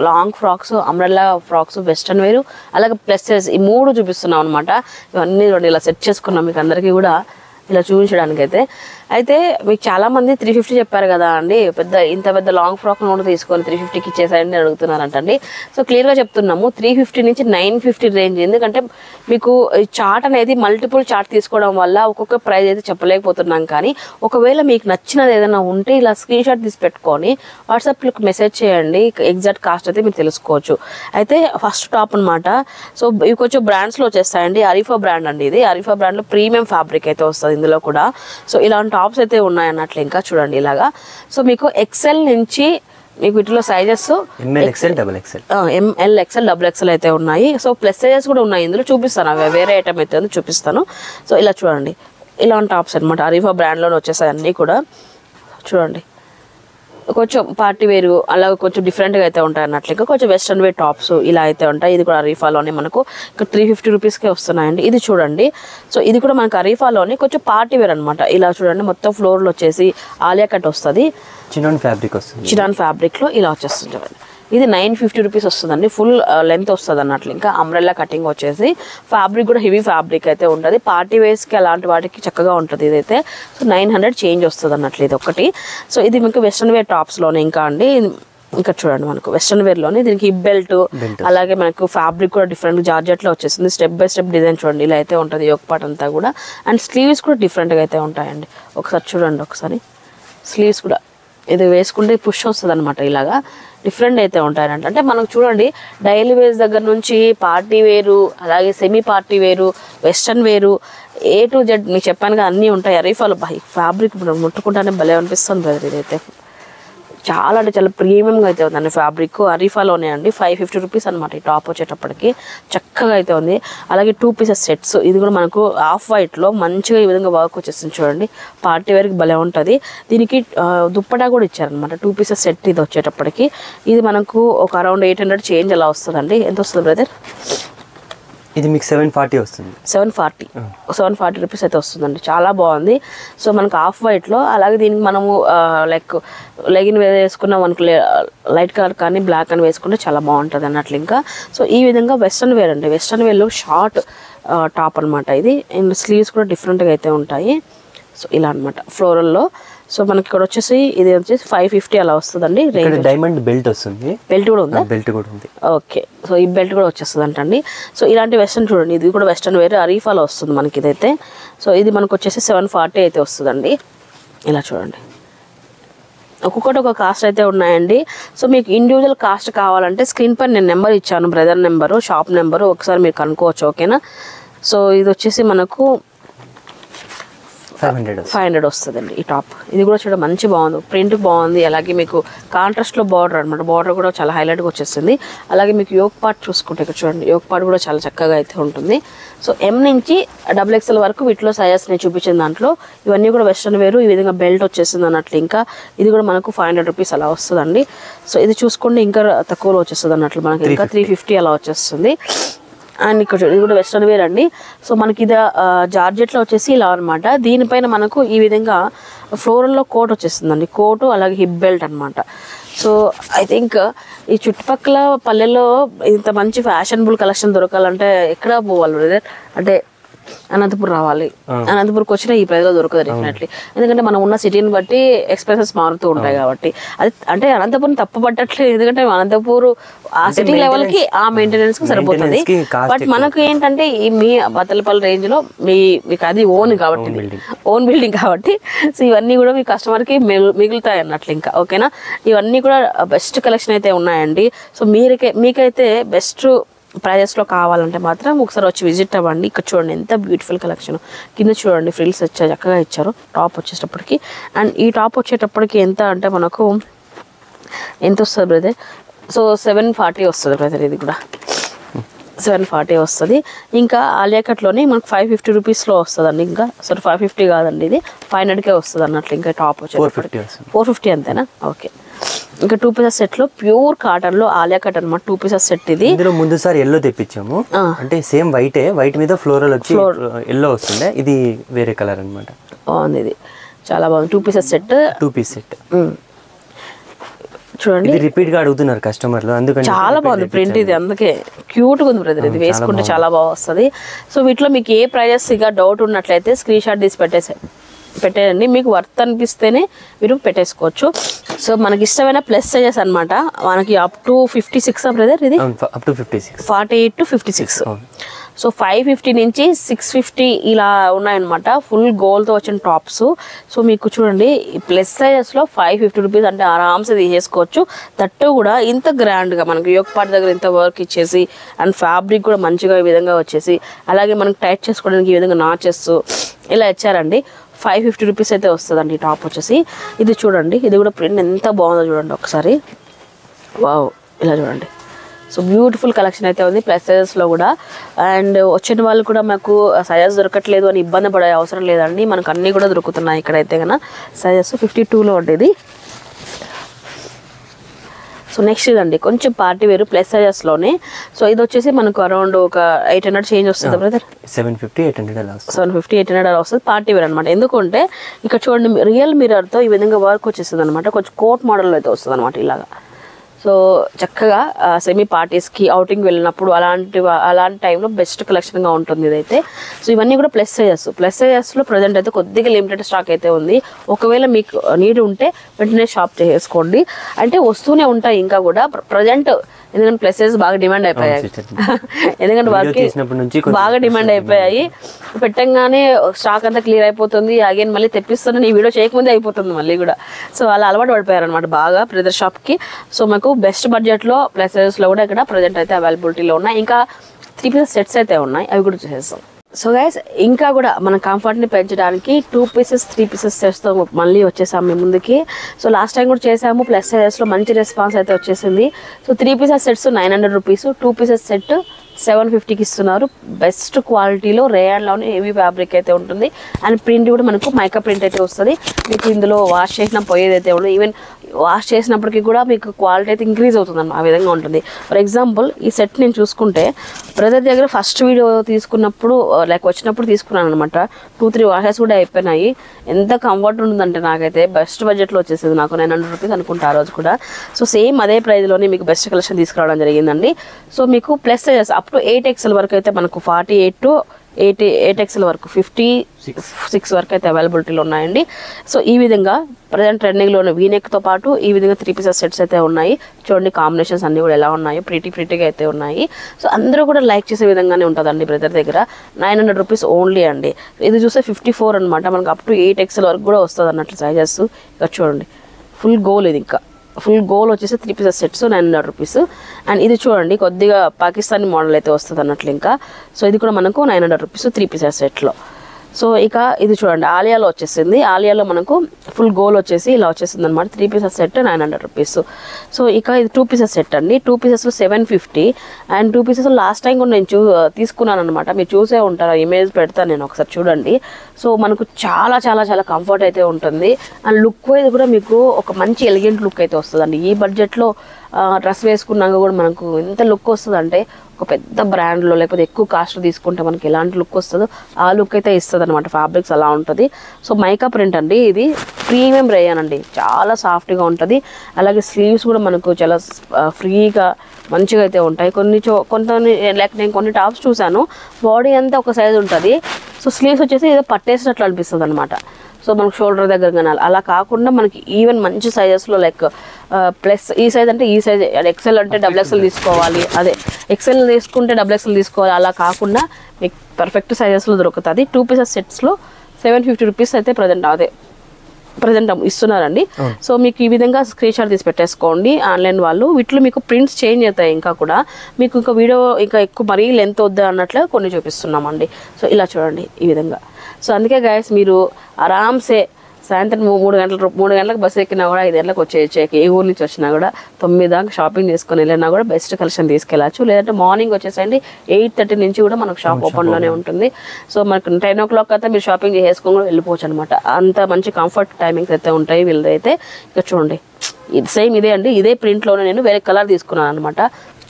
long frocks, umbrella frocks, western వేరు, అలాగే ప్లస్ ఈ 3 చూపిస్తున్నాం అనమాట. ఇవన్నీ ఇలా సెట్ చేసుకున్నాం మీకు అందరికీ కూడా ఇలా చూపించడానికి అయితే మీకు చాలామంది 350 చెప్పారు కదా అండి, ఇంత పెద్ద లాంగ్ ఫ్రాక్ కూడా తీసుకొని 350కి ఇచ్చేసాయండి అడుగుతున్నారంటండి. సో క్లియర్గా చెప్తున్నాము 350 నుంచి 950 రేంజ్. ఎందుకంటే మీకు ఈ చార్ట్ అనేది మల్టిపుల్ చార్ట్ తీసుకోవడం వల్ల ఒక్కొక్క ప్రైస్ అయితే చెప్పలేకపోతున్నాం. కానీ ఒకవేళ మీకు నచ్చినది ఏదైనా ఉంటే ఇలా స్క్రీన్ షాట్ తీసి పెట్టుకొని వాట్సాప్లోకి మెసేజ్ చేయండి, ఎగ్జాక్ట్ కాస్ట్ అయితే మీరు తెలుసుకోవచ్చు. అయితే ఫస్ట్ టాప్ అనమాట. సో ఇవి కొంచెం బ్రాండ్స్లో వచ్చేస్తాయండి. అరీఫా బ్రాండ్ అండి ఇది. అరీఫా బ్రాండ్లో ప్రీమియం ఫ్యాబ్రిక్ అయితే వస్తుంది ఇందులో కూడా. సో ఇలాంటి టాప్స్ అయితే ఉన్నాయన్నట్లు ఇంకా చూడండి ఇలాగా. సో మీకు ఎక్సెల్ నుంచి మీకు వీటిలో sizes ML, XL, double XL అయితే ఉన్నాయి. సో ప్లస్ సైజెస్ కూడా ఉన్నాయి ఇందులో, చూపిస్తాను. అవి వేరే ఐటమ్ అయితే చూపిస్తాను. సో ఇలా చూడండి ఇలాంటి టాప్స్ అనమాట. అరీఫా బ్రాండ్లోనే వచ్చేసాయి అన్నీ కూడా. చూడండి కొంచెం పార్టీ వేరు అలాగే కొంచెం డిఫరెంట్గా అయితే ఉంటాయి అన్నట్లు. ఇంకా కొంచెం వెస్ట్రన్ వేర్ టాప్స్ ఇలా అయితే ఉంటాయి. ఇది కూడా అరీఫాలోనే మనకు ఇక్కడ 350 రూపీస్కే వస్తున్నాయండి. ఇది చూడండి. సో ఇది కూడా మనకు అరీఫాలోనే కొంచెం పార్టీ వేర్ అనమాట. ఇలా చూడండి మొత్తం ఫ్లోర్లో వచ్చేసి ఆలియా కట్ వస్తుంది, చినాన్ ఫ్యాబ్రిక్ వస్తుంది. చినాన్ ఫ్యాబ్రిక్లో ఇలా వచ్చేస్తుంది చూడండి. ఇది 950 రూపీస్ వస్తుందండి. ఫుల్ లెంత్ వస్తుంది అన్నట్లు. ఇంకా అంబ్రెల్లా కటింగ్ వచ్చేసి ఫ్యాబ్రిక్ కూడా హెవీ ఫ్యాబ్రిక్ అయితే ఉంటుంది. పార్టీ వేర్స్కి అలాంటి వాటికి చక్కగా ఉంటుంది ఇదైతే. సో 900 చేంజ్ వస్తుంది అన్నట్లు ఇది ఒకటి. సో ఇది మీకు వెస్ట్రన్ వేర్ టాప్స్లోనే ఇంకా అండి. ఇంకా చూడండి మనకు వెస్ట్రన్ వేర్లోనే దీనికి హిప్ బెల్ట్, అలాగే మనకు ఫ్యాబ్రిక్ కూడా డిఫరెంట్ జార్జెట్లో వచ్చేసింది. స్టెప్ బై స్టెప్ డిజైన్ చూడండి ఇలా అయితే ఉంటుంది యోక్ పార్ట్ అంతా కూడా. అండ్ స్లీవ్స్ కూడా డిఫరెంట్గా అయితే ఉంటాయండి. ఒకసారి చూడండి, ఒకసారి స్లీవ్స్ కూడా ఇది వేసుకుంటే పుష్ వస్తుంది అనమాట. ఇలాగా డిఫరెంట్ అయితే ఉంటాయంట. అంటే మనకు చూడండి డైలీ వేర్స్ దగ్గర నుంచి పార్టీ వేరు, అలాగే సెమీ పార్టీ వేరు, వెస్ట్రన్ వేరు, A to Z మీకు చెప్పాను కదా అన్నీ ఉంటాయి. అరీఫాలో ఫ్యాబ్రిక్ ముట్టుకుంటానే భలే అనిపిస్తుంది బ్రదర్. ఇదైతే చాలా అంటే చాలా ప్రీమియంగా అయితే ఉందండి ఫ్యాబ్రిక్. అరీఫాలోనే అండి 550 రూపీస్ అనమాట ఈ టాప్ వచ్చేటప్పటికి. చక్కగా అయితే ఉంది. అలాగే 2 పీసెస్ సెట్స్, ఇది కూడా మనకు ఆఫ్ వైట్లో మంచిగా ఈ విధంగా వర్క్ వచ్చేస్తుంది చూడండి. పార్టీ వేర్కి భలే ఉంటుంది. దీనికి దుప్పటా కూడా ఇచ్చారనమాట. 2 పీసెస్ సెట్ ఇది వచ్చేటప్పటికి. ఇది మనకు ఒక అరౌండ్ 800 చేంజ్ అలా వస్తుందండి. ఎంత వస్తుంది బ్రదర్? ఇది మీకు 740 వస్తుంది. 740 రూపీస్ అయితే వస్తుందండి. చాలా బాగుంది. సో మనకు ఆఫ్ వైట్లో, అలాగే దీనికి మనము లైక్ లెగిన్ వేసుకున్న మనకు లైట్ కలర్ కానీ బ్లాక్ అని వేసుకుంటే చాలా బాగుంటుంది అన్నట్లు. ఇంకా సో ఈ విధంగా వెస్ట్రన్ వేర్ అండి. వెస్ట్రన్ వేర్లో షార్ట్ టాప్ అనమాట ఇది. అండ్ స్లీవ్స్ కూడా డిఫరెంట్గా అయితే ఉంటాయి. సో ఇలా అనమాట ఫ్లోరల్లో. సో మనకి ఇక్కడ వచ్చేసి ఇది వచ్చేసి 550 అలా వస్తుందండి. డైమండ్ బెల్ట్ వస్తుంది. బెల్ట్ కూడా ఉందా? బెల్ట్ కూడా ఉంది. ఓకే. సో ఈ బెల్ట్ కూడా వచ్చేస్తుంది అంటండి. సో ఇలాంటి వెస్ట్రన్ చూడండి, ఇది కూడా వెస్ట్రన్ వేర్ అరీఫాలో వస్తుంది మనకి ఇదైతే. సో ఇది మనకు వచ్చేసి 740 అయితే వస్తుందండి. ఇలా చూడండి, ఒక్కొక్కటి ఒక కాస్ట్ అయితే ఉన్నాయండి. సో మీకు ఇండివిజువల్ కాస్ట్ కావాలంటే స్క్రీన్ పైన నేను నెంబర్ ఇచ్చాను, బ్రదర్ నెంబరు, షాప్ నెంబరు, ఒకసారి మీరు కనుక్కోవచ్చు. ఓకేనా? సో ఇది వచ్చేసి మనకు 500 వస్తుందండి ఈ టాప్. ఇది కూడా చూడ మంచి బాగుంది, ప్రింట్ బాగుంది. అలాగే మీకు కాంట్రాస్ట్లో బార్డర్ అనమాట. బార్డర్ కూడా చాలా హైలైట్గా వచ్చేస్తుంది. అలాగే మీకు యోక్ పార్ట్ చూసుకుంటే ఇక్కడ చూడండి, యోక్ పార్ట్ కూడా చాలా చక్కగా అయితే ఉంటుంది. సో M నుంచి XXL వరకు వీటిలో సైజెస్ నేను చూపించిన దాంట్లో ఇవన్నీ కూడా వెస్ట్రన్ వేరు. ఈ విధంగా బెల్ట్ వచ్చేస్తుంది అన్నట్లు. ఇంకా ఇది కూడా మనకు 500 రూపీస్ అలా వస్తుందండి. సో ఇది చూసుకోండి ఇంకా తక్కువలో వచ్చేస్తుంది అన్నట్లు. మనకి ఇంకా 350 అలా వచ్చేస్తుంది. అండ్ ఇక్కడ ఇది కూడా వెస్ట్రన్ వేర్ అండి. సో మనకి ఇది జార్జెట్లో వచ్చేసి ఇలా అనమాట. దీనిపైన మనకు ఈ విధంగా ఫ్లోరల్లో కోట్ వచ్చేస్తుందండి. కోటు అలాగే హిప్ బెల్ట్ అనమాట. సో ఐ థింక్ ఈ చుట్టుపక్కల పల్లెల్లో ఇంత మంచి ఫ్యాషనబుల్ కలెక్షన్ దొరకాలంటే ఎక్కడ పోవాలి బ్రదర్? అంటే అనంతపురం రావాలి. అనంతపురంకి వచ్చినా ఈ ప్రైస్లో దొరకదు డెఫినెట్లీ. ఎందుకంటే మనం ఉన్న సిటీని బట్టి ఎక్స్పెన్సెస్ మారుతూ ఉంటాయి కాబట్టి. అది అంటే అనంతపురం తప్పబట్టట్లేదు, ఎందుకంటే అనంతపురం ఆ సిటీ లెవెల్కి ఆ మెయింటెనెన్స్కి సరిపోతుంది. బట్ మనకు ఏంటంటే ఈ మీ బత్తలపల్లి రేంజ్లో మీకు అది ఓన్ కాబట్టి, ఓన్ బిల్డింగ్ కాబట్టి, సో ఇవన్నీ కూడా మీ కస్టమర్కి మిగులుతాయి అన్నట్లు. ఇంకా ఓకేనా? ఇవన్నీ కూడా బెస్ట్ కలెక్షన్ అయితే ఉన్నాయండి. సో మీకైతే బెస్ట్ ప్రైజెస్లో కావాలంటే మాత్రం ఒకసారి వచ్చి విజిట్ అవ్వండి. ఇక్కడ చూడండి ఎంత బ్యూటిఫుల్ కలెక్షన్. కింద చూడండి ఫ్రిల్స్ వచ్చాయి, చక్కగా ఇచ్చారు టాప్ వచ్చేటప్పటికి. అండ్ ఈ టాప్ వచ్చేటప్పటికి ఎంత అంటే మనకు ఎంత వస్తుంది బ్రదర్? సో 740 వస్తుంది బ్రదర్. ఇది కూడా 740 వస్తుంది. ఇంకా ఆలియా కట్లోనే మనకు 550 రూపీస్లో వస్తుందండి. ఇంకా సో 550 కాదండి, ఇది 500కే వస్తుంది అన్నట్లు. ఇంకా టాప్ వచ్చేటప్పటికి 450 అంతేనా? ఓకే. ఇంకా 2 పీసెస్ సెట్ లో ప్యూర్ కాటన్ లో ఆలియా కట్ అనమాట. 2 పీసెస్ సెట్ ఇది. ఇందులో ముందుసారి ఎల్లో తెప్పించాము, అంటే సేమ్ వైట్ మీద ఫ్లోరల్ వచ్చి ఎల్లో వస్తుండే, ఇది వేరే కలర్ అనమాట. బాగుంది, ఇది చాలా బాగుంది. 2 పీసెస్ సెట్, 2 పీస్ సెట్ చూడండి. ఇది రిపీట్ గా అడుగుతున్నారు కస్టమర్లు, అందుకని చాలా బాగుంది ప్రింట్. ఇది అందుకే క్యూట్ గా ఉంది బ్రదర్. ఇది వేసుకుంటే చాలా బాగా వస్తుంది. సో వీటిలో మీకు ఏ ప్రైజెస్ ఇక డౌట్ ఉన్నట్లయితే స్క్రీన్ షాట్ తీసి పెట్టేయండి. మీకు వర్త్ అనిపిస్తేనే మీరు పెట్టేసుకోవచ్చు. సో మనకి ఇష్టమైన ప్లస్ సైజెస్ అనమాట. మనకి అప్ టు 56 బ్రదర్. ఇది అప్ టు 56, 48 to 56. సో 550 నుంచి 650 ఇలా ఉన్నాయన్నమాట. ఫుల్ గోల్తో వచ్చిన టాప్స్. సో మీకు చూడండి ప్లస్ సైజెస్లో 550 రూపీస్ అంటే ఆరామ్సే తీసేసుకోవచ్చు. తట్టు కూడా ఇంత గ్రాండ్గా మనకి యోక్ పార్ట్ దగ్గర ఇంత వర్క్ ఇచ్చేసి, అండ్ ఫ్యాబ్రిక్ కూడా మంచిగా ఈ విధంగా వచ్చేసి, అలాగే మనకి టైట్ చేసుకోవడానికి ఈ విధంగా నాచెస్ ఇలా ఇచ్చారండి. 550 రూపీస్ అయితే వస్తుందండి ఈ టాప్ వచ్చేసి. ఇది చూడండి, ఇది కూడా ప్రింట్ ఎంత బాగుందో చూడండి ఒకసారి. వావ్, ఇలా చూడండి. సో బ్యూటిఫుల్ కలెక్షన్ అయితే ఉంది ప్లస్ సైజెస్లో కూడా. అండ్ వచ్చిన వాళ్ళు కూడా మాకు సైజెస్ దొరకట్లేదు అని ఇబ్బంది పడే అవసరం లేదండి. మనకు అన్నీ కూడా దొరుకుతున్నాయి ఇక్కడైతే కన్నా. సైజెస్ 52లో ఉండేది. సో నెక్స్ట్ ఇదండి కొంచెం పార్టీ వేరు ప్లస్ సైజెస్లోనే. సో ఇది వచ్చేసి మనకు అరౌండ్ ఒక 800 చేంజ్ వస్తుంది బ్రదర్. 750, 800 అలా వస్తుంది. 750, 800 అలా వస్తుంది పార్టీ వేర్ అనమాట. ఎందుకంటే ఇక్కడ చూడండి రియల్ మిర్రర్తో ఈ విధంగా వర్క్ వచ్చేస్తుంది అనమాట. కొంచెం కోట్ మోడల్లో అయితే వస్తుంది అనమాట ఇలాగా. సో చక్కగా సెమీ పార్టీస్కి అవుటింగ్ వెళ్ళినప్పుడు అలాంటి టైంలో బెస్ట్ కలెక్షన్గా ఉంటుంది ఇదైతే. సో ఇవన్నీ కూడా ప్లస్ సైజెస్లో ప్రజెంట్ అయితే కొద్దిగా లిమిటెడ్ స్టాక్ అయితే ఉంది. ఒకవేళ మీకు నీడ్ ఉంటే వెంటనే షాప్ చేసుకోండి. అంటే వస్తూనే ఉంటాయి ఇంకా కూడా. ప్రజెంట్ ఎందుకంటే ప్లస్ సైజ్ బాగా డిమాండ్ అయిపోయాయి ఎందుకంటే వర్క్ బాగా డిమాండ్ అయిపోయాయి పెట్టంగానే స్టాక్ అంతా క్లియర్ అయిపోతుంది అగైన్ మళ్ళీ తెప్పిస్తున్నాను ఈ వీడియో చేయకముందే అయిపోతుంది మళ్ళీ కూడా సో అలా అలవాటు పడిపోయారు అనమాట బాగా బ్రదర్ షాప్కి సో మాకు బెస్ట్ బడ్జెట్లో ప్లస్ సైజెస్లో కూడా ఇక్కడ ప్రజెంట్ అయితే అవైలబిలిటీలో ఉన్నాయి ఇంకా 3 పీసెస్ సెట్స్ అయితే ఉన్నాయి అవి కూడా చూసేస్తాం సో గైస్ ఇంకా కూడా మన కంఫర్ట్ని పెంచడానికి 2 పీసెస్ 3 పీసెస్ సెట్స్తో మళ్ళీ వచ్చేసాము మీ ముందుకి సో లాస్ట్ టైం కూడా చేసాము ప్లస్ సైజెస్లో మంచి రెస్పాన్స్ అయితే వచ్చేసింది so 3 pieces sets 900 rupees 2 pieces set 750కి ఇస్తున్నారు బెస్ట్ క్వాలిటీలో రేయాన్లోనే హెవీ ఫ్యాబ్రిక్ అయితే ఉంటుంది అండ్ ప్రింట్ కూడా మనకు మైకా ప్రింట్ అయితే వస్తుంది మీకు ఇందులో వాష్ చేసిన పోయేది అయితే ఉండదు ఈవెన్ వాష్ చేసినప్పటికీ కూడా మీకు క్వాలిటీ అయితే ఇంక్రీజ్ అవుతుంది అన్నమాట ఆ విధంగా ఉంటుంది ఫర్ ఎగ్జాంపుల్ ఈ సెట్ నేను చూసుకుంటే బ్రదర్ దగ్గర ఫస్ట్ వీడియో తీసుకున్నప్పుడు లైక్ వచ్చినప్పుడు తీసుకున్నాను అనమాట 2-3 వాషెస్ కూడా అయిపోయినాయి ఎంత కంఫర్ట్ ఉంటుందంటే నాకైతే బెస్ట్ బడ్జెట్లో వచ్చేసింది నాకు 900 రూపీస్ అనుకుంటా ఆ రోజు కూడా సో సేమ్ అదే ప్రైస్లోనే మీకు బెస్ట్ కలెక్షన్ తీసుకురావడం జరిగిందండి సో మీకు plus sizes up to 8XL వరకు అయితే మనకు 48 to 8XL వరకు 56 వరకు అయితే అవైలబిలిటీలో ఉన్నాయండి సో ఈ విధంగా ప్రజెంట్ ట్రెండింగ్లోనే వీనెక్తో పాటు ఈ విధంగా 3 పీసెస్ సెట్స్ అయితే ఉన్నాయి చూడండి కాంబినేషన్స్ అన్నీ కూడా ఎలా ఉన్నాయో ప్రీటీగా అయితే ఉన్నాయి సో అందరూ కూడా లైక్ చేసే విధంగానే ఉంటుందండి బ్రదర్ దగ్గర 900 రూపీస్ ఓన్లీ అండి ఇది చూస్తే 54 అనమాట మనకు అప్ టు 8XL వరకు కూడా వస్తుంది అన్నట్లు సైజెస్ ఇక చూడండి ఫుల్ గోల్ ఇది ఇంకా ఫుల్ గోల్ వచ్చేసి 3 పీసెస్ సెట్స్ 900 రూపీస్ అండ్ ఇది చూడండి కొద్దిగా పాకిస్తానీ మోడల్ అయితే వస్తుంది అన్నట్లు ఇంకా సో ఇది కూడా మనకు 900 రూపీస్ 3 పీసెస్ సెట్లో సో ఇక ఇది చూడండి ఆలియాలో వచ్చేసింది ఆలియాలో మనకు ఫుల్ గోల్ వచ్చేసి ఇలా వచ్చేసింది అనమాట 3 పీసెస్ సెట్ 900 రూపీస్ సో ఇక ఇది 2 పీసెస్ సెట్ అండి 2 పీసెస్లో 750 అండ్ 2 పీసెస్ లాస్ట్ టైం కూడా నేను తీసుకున్నాను అనమాట మీరు చూసే ఉంటారు ఇమేజ్ పెడతాను నేను ఒకసారి చూడండి సో మనకు చాలా చాలా చాలా కంఫర్ట్ అయితే ఉంటుంది అండ్ లుక్ వైజ్ కూడా మీకు ఒక మంచి ఎలిగెంట్ లుక్ అయితే వస్తుందండి ఈ బడ్జెట్లో డ్రెస్ వేసుకున్నాక కూడా మనకు ఎంత లుక్ వస్తుంది అంటే ఒక పెద్ద బ్రాండ్లో లేకపోతే ఎక్కువ కాస్ట్ తీసుకుంటే మనకి ఎలాంటి లుక్ వస్తుందో ఆ లుక్ అయితే ఇస్తుంది అనమాట ఫ్యాబ్రిక్స్ అలా ఉంటుంది సో మైకా ప్రింట్ అండి ఇది ప్రీమియం రేయాన్ అండి చాలా సాఫ్ట్గా ఉంటుంది అలాగే స్లీవ్స్ కూడా మనకు చాలా ఫ్రీగా మంచిగా అయితే ఉంటాయి కొన్ని లైక్ నేను కొన్ని టాప్స్ చూసాను బాడీ అంతా ఒక సైజ్ ఉంటుంది సో స్లీవ్స్ వచ్చేసి ఏదో పట్టేసినట్లు అనిపిస్తుంది అనమాట సో మనకు షోల్డర్ దగ్గర కనాలి అలా కాకుండా మనకి ఈవెన్ మంచి సైజెస్లో లైక్ ప్లస్ ఈ సైజ్ అంటే ఈ సైజ్ XL అంటే XXL తీసుకోవాలి అదే XL తీసుకుంటే XXL తీసుకోవాలి అలా కాకుండా మీకు పర్ఫెక్ట్ సైజెస్లో దొరుకుతుంది 2 పీసెస్ సెట్స్లో 750 రూపీస్ అయితే ప్రజెంట్ ఇస్తున్నారండి సో మీకు ఈ విధంగా స్క్రీన్ షాట్ తీసి పెట్టేసుకోండి ఆన్లైన్ వాళ్ళు వీటిలో మీకు ప్రింట్స్ చేంజ్ అవుతాయి ఇంకా కూడా మీకు ఇంకా వీడియో ఇంకా ఎక్కువ మరీ లెంత్ వద్దా అన్నట్లు కొన్ని చూపిస్తున్నామండి సో ఇలా చూడండి ఈ విధంగా సో అందుకే గైస్ మీరు ఆరామ్సే సాయంత్రం 3 గంటలకు బస్సు ఎక్కినా కూడా 5 గంటలకు వచ్చేయచ్చు ఏ ఊరు నుంచి వచ్చినా కూడా 9 దాకా షాపింగ్ చేసుకుని వెళ్ళినా కూడా బెస్ట్ కలెక్షన్ తీసుకెళ్ళచ్చు లేదంటే మార్నింగ్ వచ్చేసండి 8:30 నుంచి కూడా మనకు షాప్ ఓపెన్లోనే ఉంటుంది సో మనకు 10 o'clock అయితే మీరు షాపింగ్ చేసుకొని కూడా వెళ్ళిపోవచ్చు అనమాట అంత మంచి కంఫర్ట్ టైమింగ్స్ అయితే ఉంటాయి వీళ్ళదైతే ఇక చూడండి సేమ్ ఇదే అండి ఇదే ప్రింట్లోనే నేను వేరే కలర్ తీసుకున్నాను అనమాట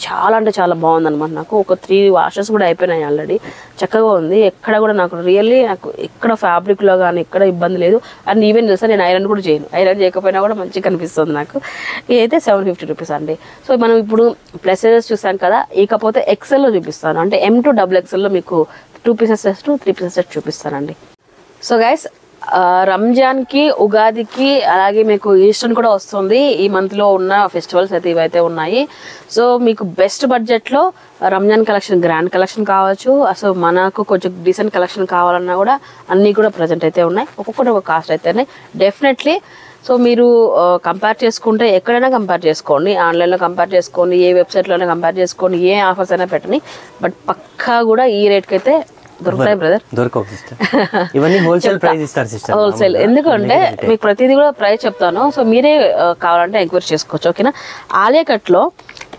చాలా అంటే చాలా బాగుందన్నమాట నాకు ఒక 3 వాషెస్ కూడా అయిపోయినాయి ఆల్రెడీ చక్కగా ఉంది ఎక్కడ కూడా నాకు రియల్లీ నాకు ఎక్కడ ఫ్యాబ్రిక్లో కానీ ఎక్కడ ఇబ్బంది లేదు అండ్ ఈవెన్ చూస్తే నేను ఐరన్ కూడా చేయను ఐరన్ చేయకపోయినా కూడా మంచిగా కనిపిస్తుంది నాకు ఇదైతే 750 రూపీస్ అండి సో మనం ఇప్పుడు ప్లస్ సైజెస్ చూసాం కదా ఇకపోతే XLలో చూపిస్తాను అంటే M to XXLలో మీకు 2 పీసెస్ సెట్ 3 పీసెస్ సెట్ చూపిస్తానండి సో గైస్ రంజాన్కి ఉగాదికి అలాగే మీకు ఈస్టర్ కూడా వస్తుంది ఈ మంత్లో ఉన్న ఫెస్టివల్స్ అయితే ఇవైతే ఉన్నాయి సో మీకు బెస్ట్ బడ్జెట్లో రంజాన్ కలెక్షన్ గ్రాండ్ కలెక్షన్ కావచ్చు అసలు మనకు కొంచెం డీసెంట్ కలెక్షన్ కావాలన్నా కూడా అన్నీ కూడా ప్రజెంట్ అయితే ఉన్నాయి ఒక్కొక్కటి ఒక కాస్ట్ అయితే డెఫినెట్లీ సో మీరు కంపేర్ చేసుకుంటే ఎక్కడైనా కంపేర్ చేసుకోండి ఆన్లైన్లో కంపేర్ చేసుకోండి ఏ వెబ్సైట్లోనే కంపేర్ చేసుకోండి ఏ ఆఫర్స్ అయినా పెట్టండి బట్ పక్కా కూడా ఈ రేట్కి అయితే దొరుకుతాయి బ్రదర్ దొరకవు సిస్టర్ ఇవన్నీ హోల్సేల్ ప్రైస్ ఇస్తారు సిస్టర్ హోల్సేల్ ఎందుకంటే మీకు ప్రతిదీ కూడా ప్రైస్ చెప్తాను సో మీరే కావాలంటే ఎంక్వైరీ చేసుకోవచ్చు ఓకేనా ఆలియా కట్లో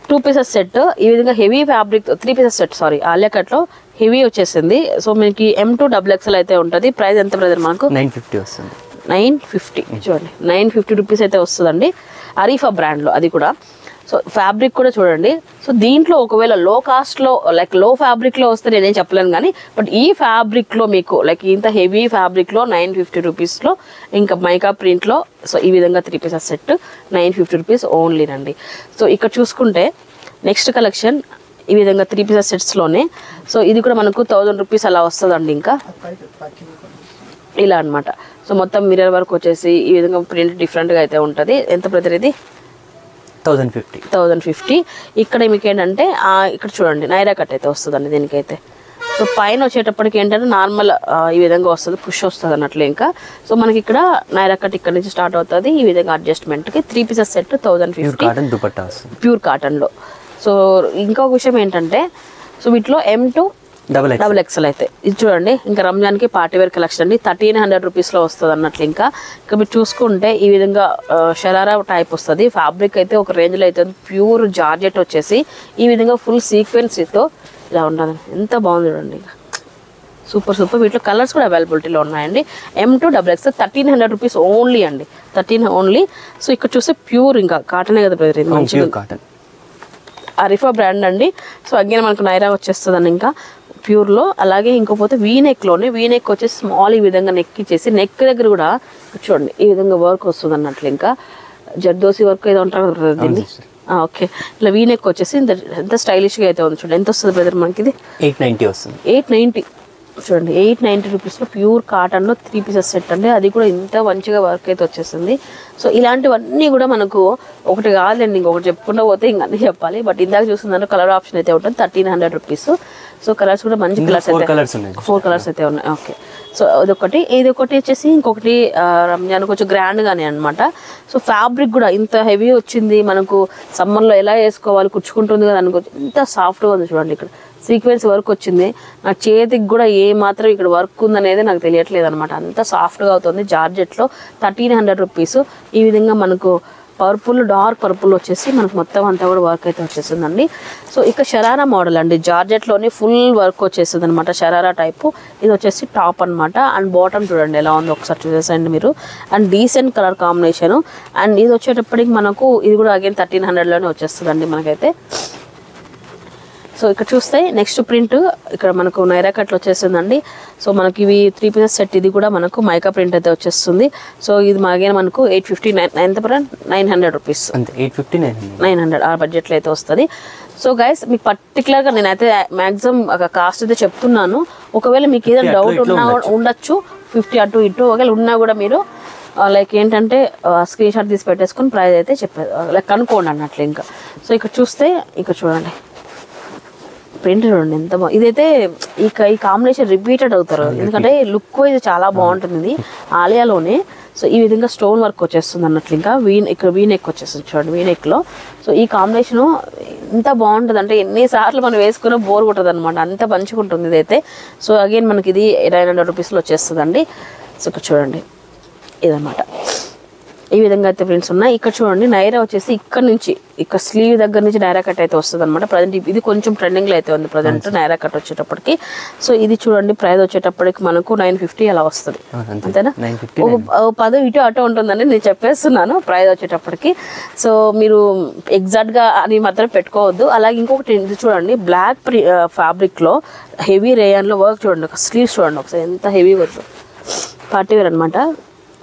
2 పీసెస్ సెట్ ఈ విధంగా heavy fabric 3 pieces set sari Alia కట్లో హెవీ వచ్చేసింది సో మీకు M to XXL అయితే ఉంటుంది ప్రైస్ ఎంత బ్రదర్ మనకు 950 వస్తుంది 950 చూడండి 950 రూపీస్ అయితే వస్తుందండి అరీఫా బ్రాండ్లో అది కూడా సో ఫ్యాబ్రిక్ కూడా చూడండి సో దీంట్లో ఒకవేళ లో కాస్ట్లో లైక్ లో ఫ్యాబ్రిక్లో వస్తే నేనేం చెప్పలేను కానీ బట్ ఈ ఫ్యాబ్రిక్లో మీకు లైక్ ఇంత హెవీ ఫ్యాబ్రిక్లో 950 రూపీస్లో ఇంకా మైకా ప్రింట్లో సో ఈ విధంగా 3 పీసెస్ సెట్ 950 రూపీస్ ఓన్లీనండి సో ఇక్కడ చూసుకుంటే నెక్స్ట్ కలెక్షన్ ఈ విధంగా 3 పీసెస్ సెట్స్లోనే సో ఇది కూడా మనకు 1000 రూపీస్ అలా వస్తుందండి ఇంకా ఇలా అనమాట సో మొత్తం మిర్రర్ వర్క్ వచ్చేసి ఈ విధంగా ప్రింట్ డిఫరెంట్గా అయితే ఉంటుంది ఎంత ప్రతి ఇది 1050. ఇక్కడ మీకు ఏంటంటే ఇక్కడ చూడండి నైరా కట్ అయితే వస్తుందండి దీనికైతే. సో పైన వచ్చేటప్పటికి ఏంటంటే నార్మల్ ఈ విధంగా వస్తుంది, పుష్ వస్తుంది అన్నట్లు. ఇంకా సో మనకి ఇక్కడ నైరా కట్ ఇక్కడ నుంచి స్టార్ట్ అవుతుంది ఈ విధంగా అడ్జస్ట్మెంట్కి. 3 పీసెస్ సెట్ 1050 ప్యూర్ కాటన్లో. సో ఇంకొక విషయం ఏంటంటే సో వీటిలో M2 డబుల్ ఎక్స్ఎల్ అయితే ఇది చూడండి. ఇంకా రంజాన్కి పార్టీ వేర్ కలెక్షన్ అండి. 1300 రూపీస్లో వస్తుంది అన్నట్లు. ఇంకా మీరు చూసుకుంటే ఈ విధంగా షరారా టైప్ వస్తుంది. ఫ్యాబ్రిక్ అయితే ఒక రేంజ్లో అయితే ప్యూర్ జార్జెట్ వచ్చేసి ఈ విధంగా ఫుల్ సీక్వెన్స్తో ఇలా ఉండదు. ఎంత బాగుంది చూడండి. ఇంకా సూపర్. వీటిలో కలర్స్ కూడా అవైలబిలిటీలో ఉన్నాయండి. M2 double XL 1300 rupees only అండి. 13 ఓన్లీ. సో ఇక్కడ చూస్తే ప్యూర్ ఇంకా కాటనే కదా బ్రదర్, ఇది మంచిగా కాటన్ అరిఫా బ్రాండ్ అండి. సో అగైన్ మనకు నైరా వచ్చేస్తుందండి ఇంకా ప్యూర్లో. అలాగే ఇంకోపోతే వీనెక్లోనే వీనెక్ వచ్చేసి స్మాల్ ఈ విధంగా నెక్ ఇచ్చేసి నెక్ దగ్గర కూడా చూడండి ఈ విధంగా వర్క్ వస్తుంది అన్నట్లు. ఇంకా జర్దోసి వర్క్ ఏదో ఉంటారు కదా దీన్ని. ఓకే, ఇలా వీనెక్ వచ్చేసి ఎంత స్టైలిష్గా అయితే ఉంది చూడండి. ఎంత వస్తుంది బ్రదర్ మనకి ఇది? 890 వస్తుంది. 890 చూడండి. 890 రూపీస్లో ప్యూర్ కాటన్లో 3 పీసెస్ సెట్ అండి. అది కూడా ఇంత మంచిగా వర్క్ అయితే వచ్చేస్తుంది. సో ఇలాంటివన్నీ కూడా మనకు ఒకటి కాదండి, ఇంకొకటి చెప్పుకుంటూ పోతే ఇంకా అన్నీ చెప్పాలి. బట్ ఇందాక చూస్తుందంటే కలర్ ఆప్షన్ అయితే ఉంటుంది 1300 రూపీస్. సో కలర్స్ కూడా మంచి కలర్స్ అయితే 4 కలర్స్ అయితే ఉన్నాయి. ఓకే, సో అదొకటి. ఇది ఒకటి వచ్చేసి ఇంకొకటి రంజాన్ కొంచెం గ్రాండ్గానే అనమాట. సో ఫ్యాబ్రిక్ కూడా ఇంత హెవీ వచ్చింది మనకు. సమ్మర్లో ఎలా వేసుకోవాలి, కుచ్చుకుంటుంది కదా అనుకోవచ్చు. ఇంత సాఫ్ట్గా ఉంది చూడండి. ఇక్కడ సీక్వెన్స్ వర్క్ వచ్చింది. నా చేతికి కూడా ఏ మాత్రం ఇక్కడ వర్క్ ఉందనేది నాకు తెలియట్లేదు అనమాట. అంత సాఫ్ట్గా అవుతుంది. జార్జెట్లో 1300 రూపీస్. ఈ విధంగా మనకు పర్పుల్, డార్క్ పర్పుల్ వచ్చేసి మనకు మొత్తం అంతా కూడా వర్క్ అయితే వచ్చేసిందండి. సో ఇక షరారా మోడల్ అండి. జార్జెట్లోనే ఫుల్ వర్క్ వచ్చేస్తుంది అనమాట, షరారా టైపు. ఇది వచ్చేసి టాప్ అనమాట. అండ్ బాటమ్ చూడండి ఎలా ఉందో ఒకసారి చూసేసండి మీరు. And decent colour combination. And ఇది వచ్చేటప్పటికి మనకు ఇది కూడా అగైన్ 1300లోనే వచ్చేస్తుందండి మనకైతే. సో ఇక్కడ చూస్తే నెక్స్ట్ ప్రింట్ ఇక్కడ మనకు నైరా కట్లు వచ్చేస్తుందండి. సో మనకి ఇవి 3 పీసెస్ సెట్. ఇది కూడా మనకు మైకా ప్రింట్ అయితే వచ్చేస్తుంది. సో ఇది మాగైనా మనకు 900 రూపీస్ 900 ఆ బడ్జెట్లో అయితే వస్తుంది. సో గైస్ మీకు పర్టికులర్గా నేనైతే మ్యాక్సిమం కాస్ట్ అయితే చెప్తున్నాను. ఒకవేళ మీకు ఏదైనా డౌట్ ఉన్నా ఉండొచ్చు 50 అటు ఇటు. ఒకవేళ ఉన్నా కూడా మీరు లైక్ ఏంటంటే స్క్రీన్ షాట్ తీసి పెట్టేసుకొని ప్రైస్ అయితే చెప్పారు లైక్ కనుక్కోండి అన్నట్లు. ఇంకా సో ఇక్కడ చూస్తే ఇక్కడ చూడండి ప్రింట్ చూడండి ఎంత బాగుంది. ఇదైతే ఈ కాంబినేషన్ రిపీటెడ్ అవుతారు, ఎందుకంటే లుక్ వైజ్ చాలా బాగుంటుంది ఇది ఆలియాలోనే. సో ఈ విధంగా స్టోన్ వర్క్ వచ్చేస్తుంది అన్నట్లు. ఇంకా ఇక్కడ వీనెక్ వచ్చేస్తుంది చూడండి వీనెక్లో. సో ఈ కాంబినేషను ఎంత బాగుంటుంది అంటే ఎన్నిసార్లు మనం వేసుకున్నా బోర్ కొట్టదు అనమాట, అంత మంచిగా ఉంటుంది ఇదైతే. సో అగైన్ మనకి ఇది 900 రూపీస్లో వచ్చేస్తుందండి. సో ఇక్కడ చూడండి ఇదన్నమాట. ఈ విధంగా అయితే ప్రింట్స్ ఉన్నాయి. ఇక్కడ చూడండి నైరా వచ్చేసి ఇక్కడ నుంచి ఇక్కడ స్లీవ్ దగ్గర నుంచి నైరా కట్ అయితే వస్తుంది అనమాట. ప్రజెంట్ ఇది కొంచెం ట్రెండింగ్లో అయితే ఉంది ప్రజెంట్ నైరా కట్ వచ్చేటప్పటికి. సో ఇది చూడండి ప్రైస్ వచ్చేటప్పటికి మనకు 950 అలా వస్తుంది అంతేనా. 10 ఇటు అటు ఉంటుందని నేను చెప్పేస్తున్నాను ప్రైస్ వచ్చేటప్పటికి. సో మీరు ఎగ్జాక్ట్గా అని మాత్రం పెట్టుకోవద్దు. అలాగే ఇంకొకటి ఇది చూడండి బ్లాక్ ఫ్యాబ్రిక్లో హెవీ రేయాన్లో వర్క్ చూడండి. ఒక స్లీవ్స్ చూడండి ఒకసారి ఎంత హెవీ వర్క్, పార్టీ వేర్ అనమాట.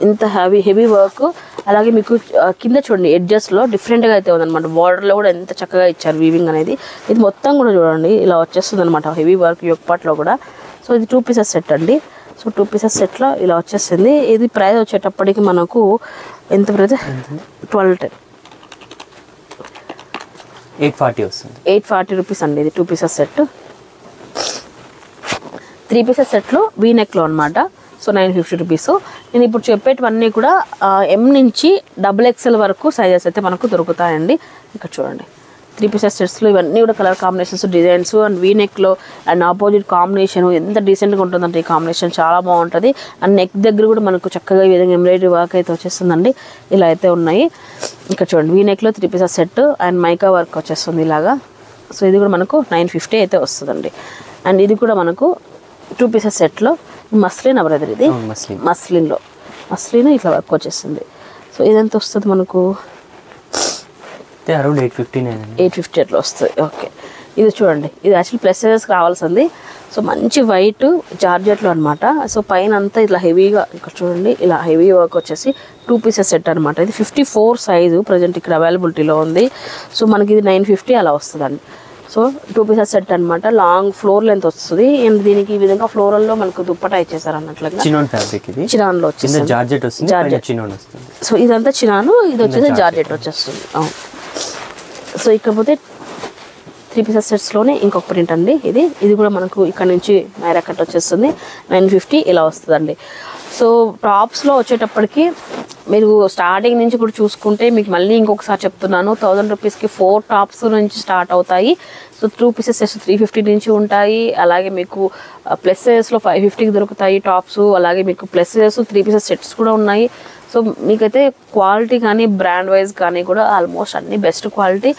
ఇంత హెవీ వర్క్. అలాగే మీకు కింద చూడండి ఎడ్జెస్లో డిఫరెంట్గా అయితే ఉందన్నమాట. బార్డర్లో కూడా ఎంత చక్కగా ఇచ్చారు వీవింగ్ అనేది. ఇది మొత్తం కూడా చూడండి ఇలా వచ్చేస్తుంది అనమాట హెవీ వర్క్ యోక్ పార్ట్లో కూడా. సో ఇది 2 పీసెస్ సెట్ అండి. సో 2 పీసెస్ సెట్లో ఇలా వచ్చేస్తుంది. ఇది ప్రైస్ వచ్చేటప్పటికి మనకు ఎంత ప్రైస్ 840 వస్తుంది. 840 రూపీస్ అండి ఇది 2 పీసెస్ సెట్. 3 పీసెస్ సెట్లో వీనెక్లో అనమాట. So 950 rupees. నేను ఇప్పుడు చెప్పేటివన్నీ కూడా M నుంచి XXL వరకు సైజెస్ అయితే మనకు దొరుకుతాయండి. ఇక్కడ చూడండి 3 పీసెస్ సెట్స్లో ఇవన్నీ కూడా కలర్ కాంబినేషన్స్, డిజైన్స్ అండ్ వీనెక్లో అండ్ ఆపోజిట్ కాంబినేషన్ ఎంత డీసెంట్గా ఉంటుందంటే ఈ కాంబినేషన్ చాలా బాగుంటుంది. అండ్ నెక్ దగ్గర కూడా మనకు చక్కగా ఈ విధంగా ఎంబ్రాయిడరీ వర్క్ అయితే వచ్చేస్తుందండి. ఇలా అయితే ఉన్నాయి. ఇక్కడ చూడండి వీనెక్లో 3 pieces set and mica work వచ్చేస్తుంది ఇలాగా. సో ఇది కూడా మనకు 950 అయితే వస్తుందండి. అండ్ ఇది కూడా మనకు 2 పీసెస్ సెట్లో మస్లిన్ బ్రదర్, ఇది మస్లిన్ ఇట్లా వర్క్ వచ్చేస్తుంది. సో ఇదంతా వస్తుంది మనకు అరౌండ్ 850 అట్లా వస్తుంది. ఓకే, ఇది చూడండి ఇది యాక్చువల్లీ ప్లస్ సైజెస్కి రావాల్సింది. సో మంచి వైట్ జార్జెట్లో అనమాట. సో పైన అంతా ఇట్లా హెవీగా ఇక్కడ చూడండి ఇలా హెవీ వర్క్ వచ్చేసి 2 పీసెస్ సెట్ అనమాట. ఇది 54 సైజు ప్రజెంట్ ఇక్కడ అవైలబిలిటీలో ఉంది. సో మనకి ఇది 950 అలా వస్తుందండి. సో 2 పీసెస్ సెట్ అనమాట. లాంగ్ ఫ్లోర్ లెంత్ వస్తుంది. అండ్ దీనికి ఈ విధంగా ఫ్లోరల్లో మనకు దుప్పటా ఇచ్చేసారు అన్నట్లుగా. చినాన్లో వచ్చేసి జార్జెట్ వస్తుంది. సో ఇదంతా చినాను, ఇది వచ్చేసి జార్జెట్ వచ్చేస్తుంది. సో ఇకపోతే 3 పీసెస్ సెట్స్లోనే ఇంకొక ప్రింట్ అండి. ఇది కూడా మనకు ఇక్కడ నుంచి నైరా కట్ వచ్చేస్తుంది. 950 ఇలా వస్తుందండి. సో టాప్స్లో వచ్చేటప్పటికి మీరు స్టార్టింగ్ నుంచి కూడా చూసుకుంటే మీకు మళ్ళీ ఇంకొకసారి చెప్తున్నాను, 1000 రూపీస్కి 4 టాప్స్ నుంచి స్టార్ట్ అవుతాయి. సో 2 పీసెస్ సెట్స్ 350 నుంచి ఉంటాయి. అలాగే మీకు ప్లస్ సైజెస్లో 550కి దొరుకుతాయి టాప్స్. అలాగే మీకు ప్లస్ సైజెస్ 3 పీసెస్ సెట్స్ కూడా ఉన్నాయి. సో మీకైతే క్వాలిటీ కానీ బ్రాండ్ వైజ్ కానీ కూడా ఆల్మోస్ట్ అన్ని బెస్ట్ క్వాలిటీ,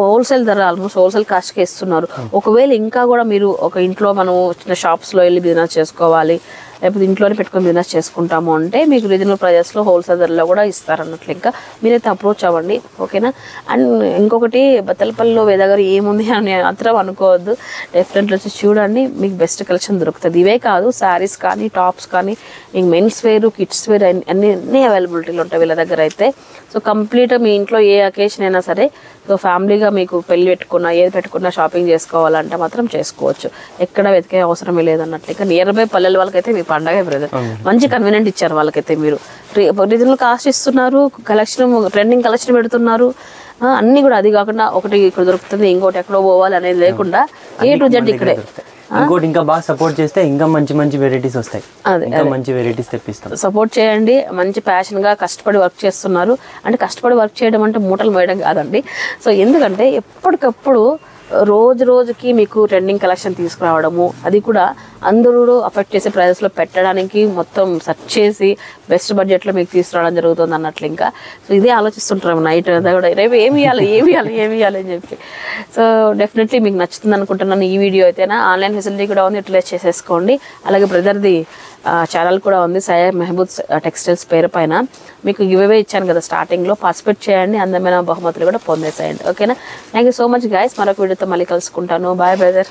హోల్సేల్ ధర ఆల్మోస్ట్ హోల్సేల్ కాస్ట్కి ఇస్తున్నారు. ఒకవేళ ఇంకా కూడా మీరు ఒక ఇంట్లో మనం చిన్న షాప్స్లో వెళ్ళి బిజినెస్ చేసుకోవాలి, లేకపోతే ఇంట్లోనే పెట్టుకొని బిజినెస్ చేసుకుంటాము అంటే మీకు రీజనబుల్ ప్రైజెస్లో హోల్సేల్ ధరలో కూడా ఇస్తారన్నట్లు. ఇంకా మీరైతే అప్రోచ్ అవ్వండి, ఓకేనా. అండ్ ఇంకొకటి బత్తలపల్లిలో వేద గారు ఏముంది అని మాత్రం అనుకోవద్దు. డెఫినెట్లీ వచ్చి చూడండి, మీకు బెస్ట్ కలెక్షన్ దొరుకుతుంది. ఇవే కాదు, శారీస్ కానీ టాప్స్ కానీ మీకు మెన్స్ వేర్ కిడ్స్ వేర్ అన్ని అవైలబిలిటీలు ఉంటాయి వీళ్ళ దగ్గర అయితే. సో కంప్లీట్గా మీ ఇంట్లో ఏ అకేషన్ అయినా సరే, సో ఫ్యామిలీగా మీకు పెళ్ళి పెట్టుకున్నా ఏది పెట్టుకున్నా షాపింగ్ చేసుకోవాలంటే మాత్రం చేసుకోవచ్చు. ఎక్కడ వెతికే అవసరమే లేదన్నట్లు. ఇంకా నియర్ బై పల్లెల వాళ్ళకైతే మీ పండగ బ్రదర్ మంచి కన్వీనియంట్ ఇచ్చారు వాళ్ళకైతే. మీరు రీజనబుల్ కాస్ట్ ఇస్తున్నారు, కలెక్షన్ ట్రెండింగ్ కలెక్షన్ పెడుతున్నారు అన్నీ కూడా. అది కాకుండా ఒకటి ఇక్కడ దొరుకుతుంది ఇంకోటి ఎక్కడో పోవాలి అనేది లేకుండా A to Z ఇక్కడే. ఇంకోటి ఇంకా బాగా సపోర్ట్ చేస్తే ఇంకా మంచి మంచి వెరైటీస్ వస్తాయి, ఇంకా మంచి వెరైటీస్ తెప్పిస్తాం. సపోర్ట్ చేయండి. మంచి ప్యాషన్గా కష్టపడి వర్క్ చేస్తున్నారు. అంటే కష్టపడి వర్క్ చేయడం అంటే మూటలు మోయడం కాదండి. సో ఎందుకంటే ఎప్పటికప్పుడు రోజుకి మీకు ట్రెండింగ్ కలెక్షన్ తీసుకురావడము, అది కూడా అందరూ అఫెక్ట్ చేసే ప్రైజెస్లో పెట్టడానికి మొత్తం సెర్చ్ చేసి బెస్ట్ బడ్జెట్లో మీకు తీసుకురావడం జరుగుతుంది అన్నట్లు. ఇంకా సో ఇదే ఆలోచిస్తుంటారు నైట్ అంతా కూడా, రేపు ఏమి ఇవ్వాలి అని చెప్పి. సో డెఫినెట్లీ మీకు నచ్చుతుంది అనుకుంటున్నాను ఈ వీడియో అయితేనా. ఆన్లైన్ ఫెసిలిటీ కూడా ఉంది, యూటిలైజ్ చేసేసుకోండి. అలాగే బ్రదర్ది ఛానల్ కూడా ఉంది, సయ్యద్ మెహబూబ్ టెక్స్టైల్స్ పేరు పైన. మీకు గివ్వే ఇచ్చాను కదా స్టార్టింగ్లో, పార్టిసిపేట్ చేయండి, అందమైన బహుమతులు కూడా పొందేసేయండి, ఓకేనా. Thank you so much guys. మరొక వీడియోతో మళ్ళీ కలుసుకుంటాను. Bye brother.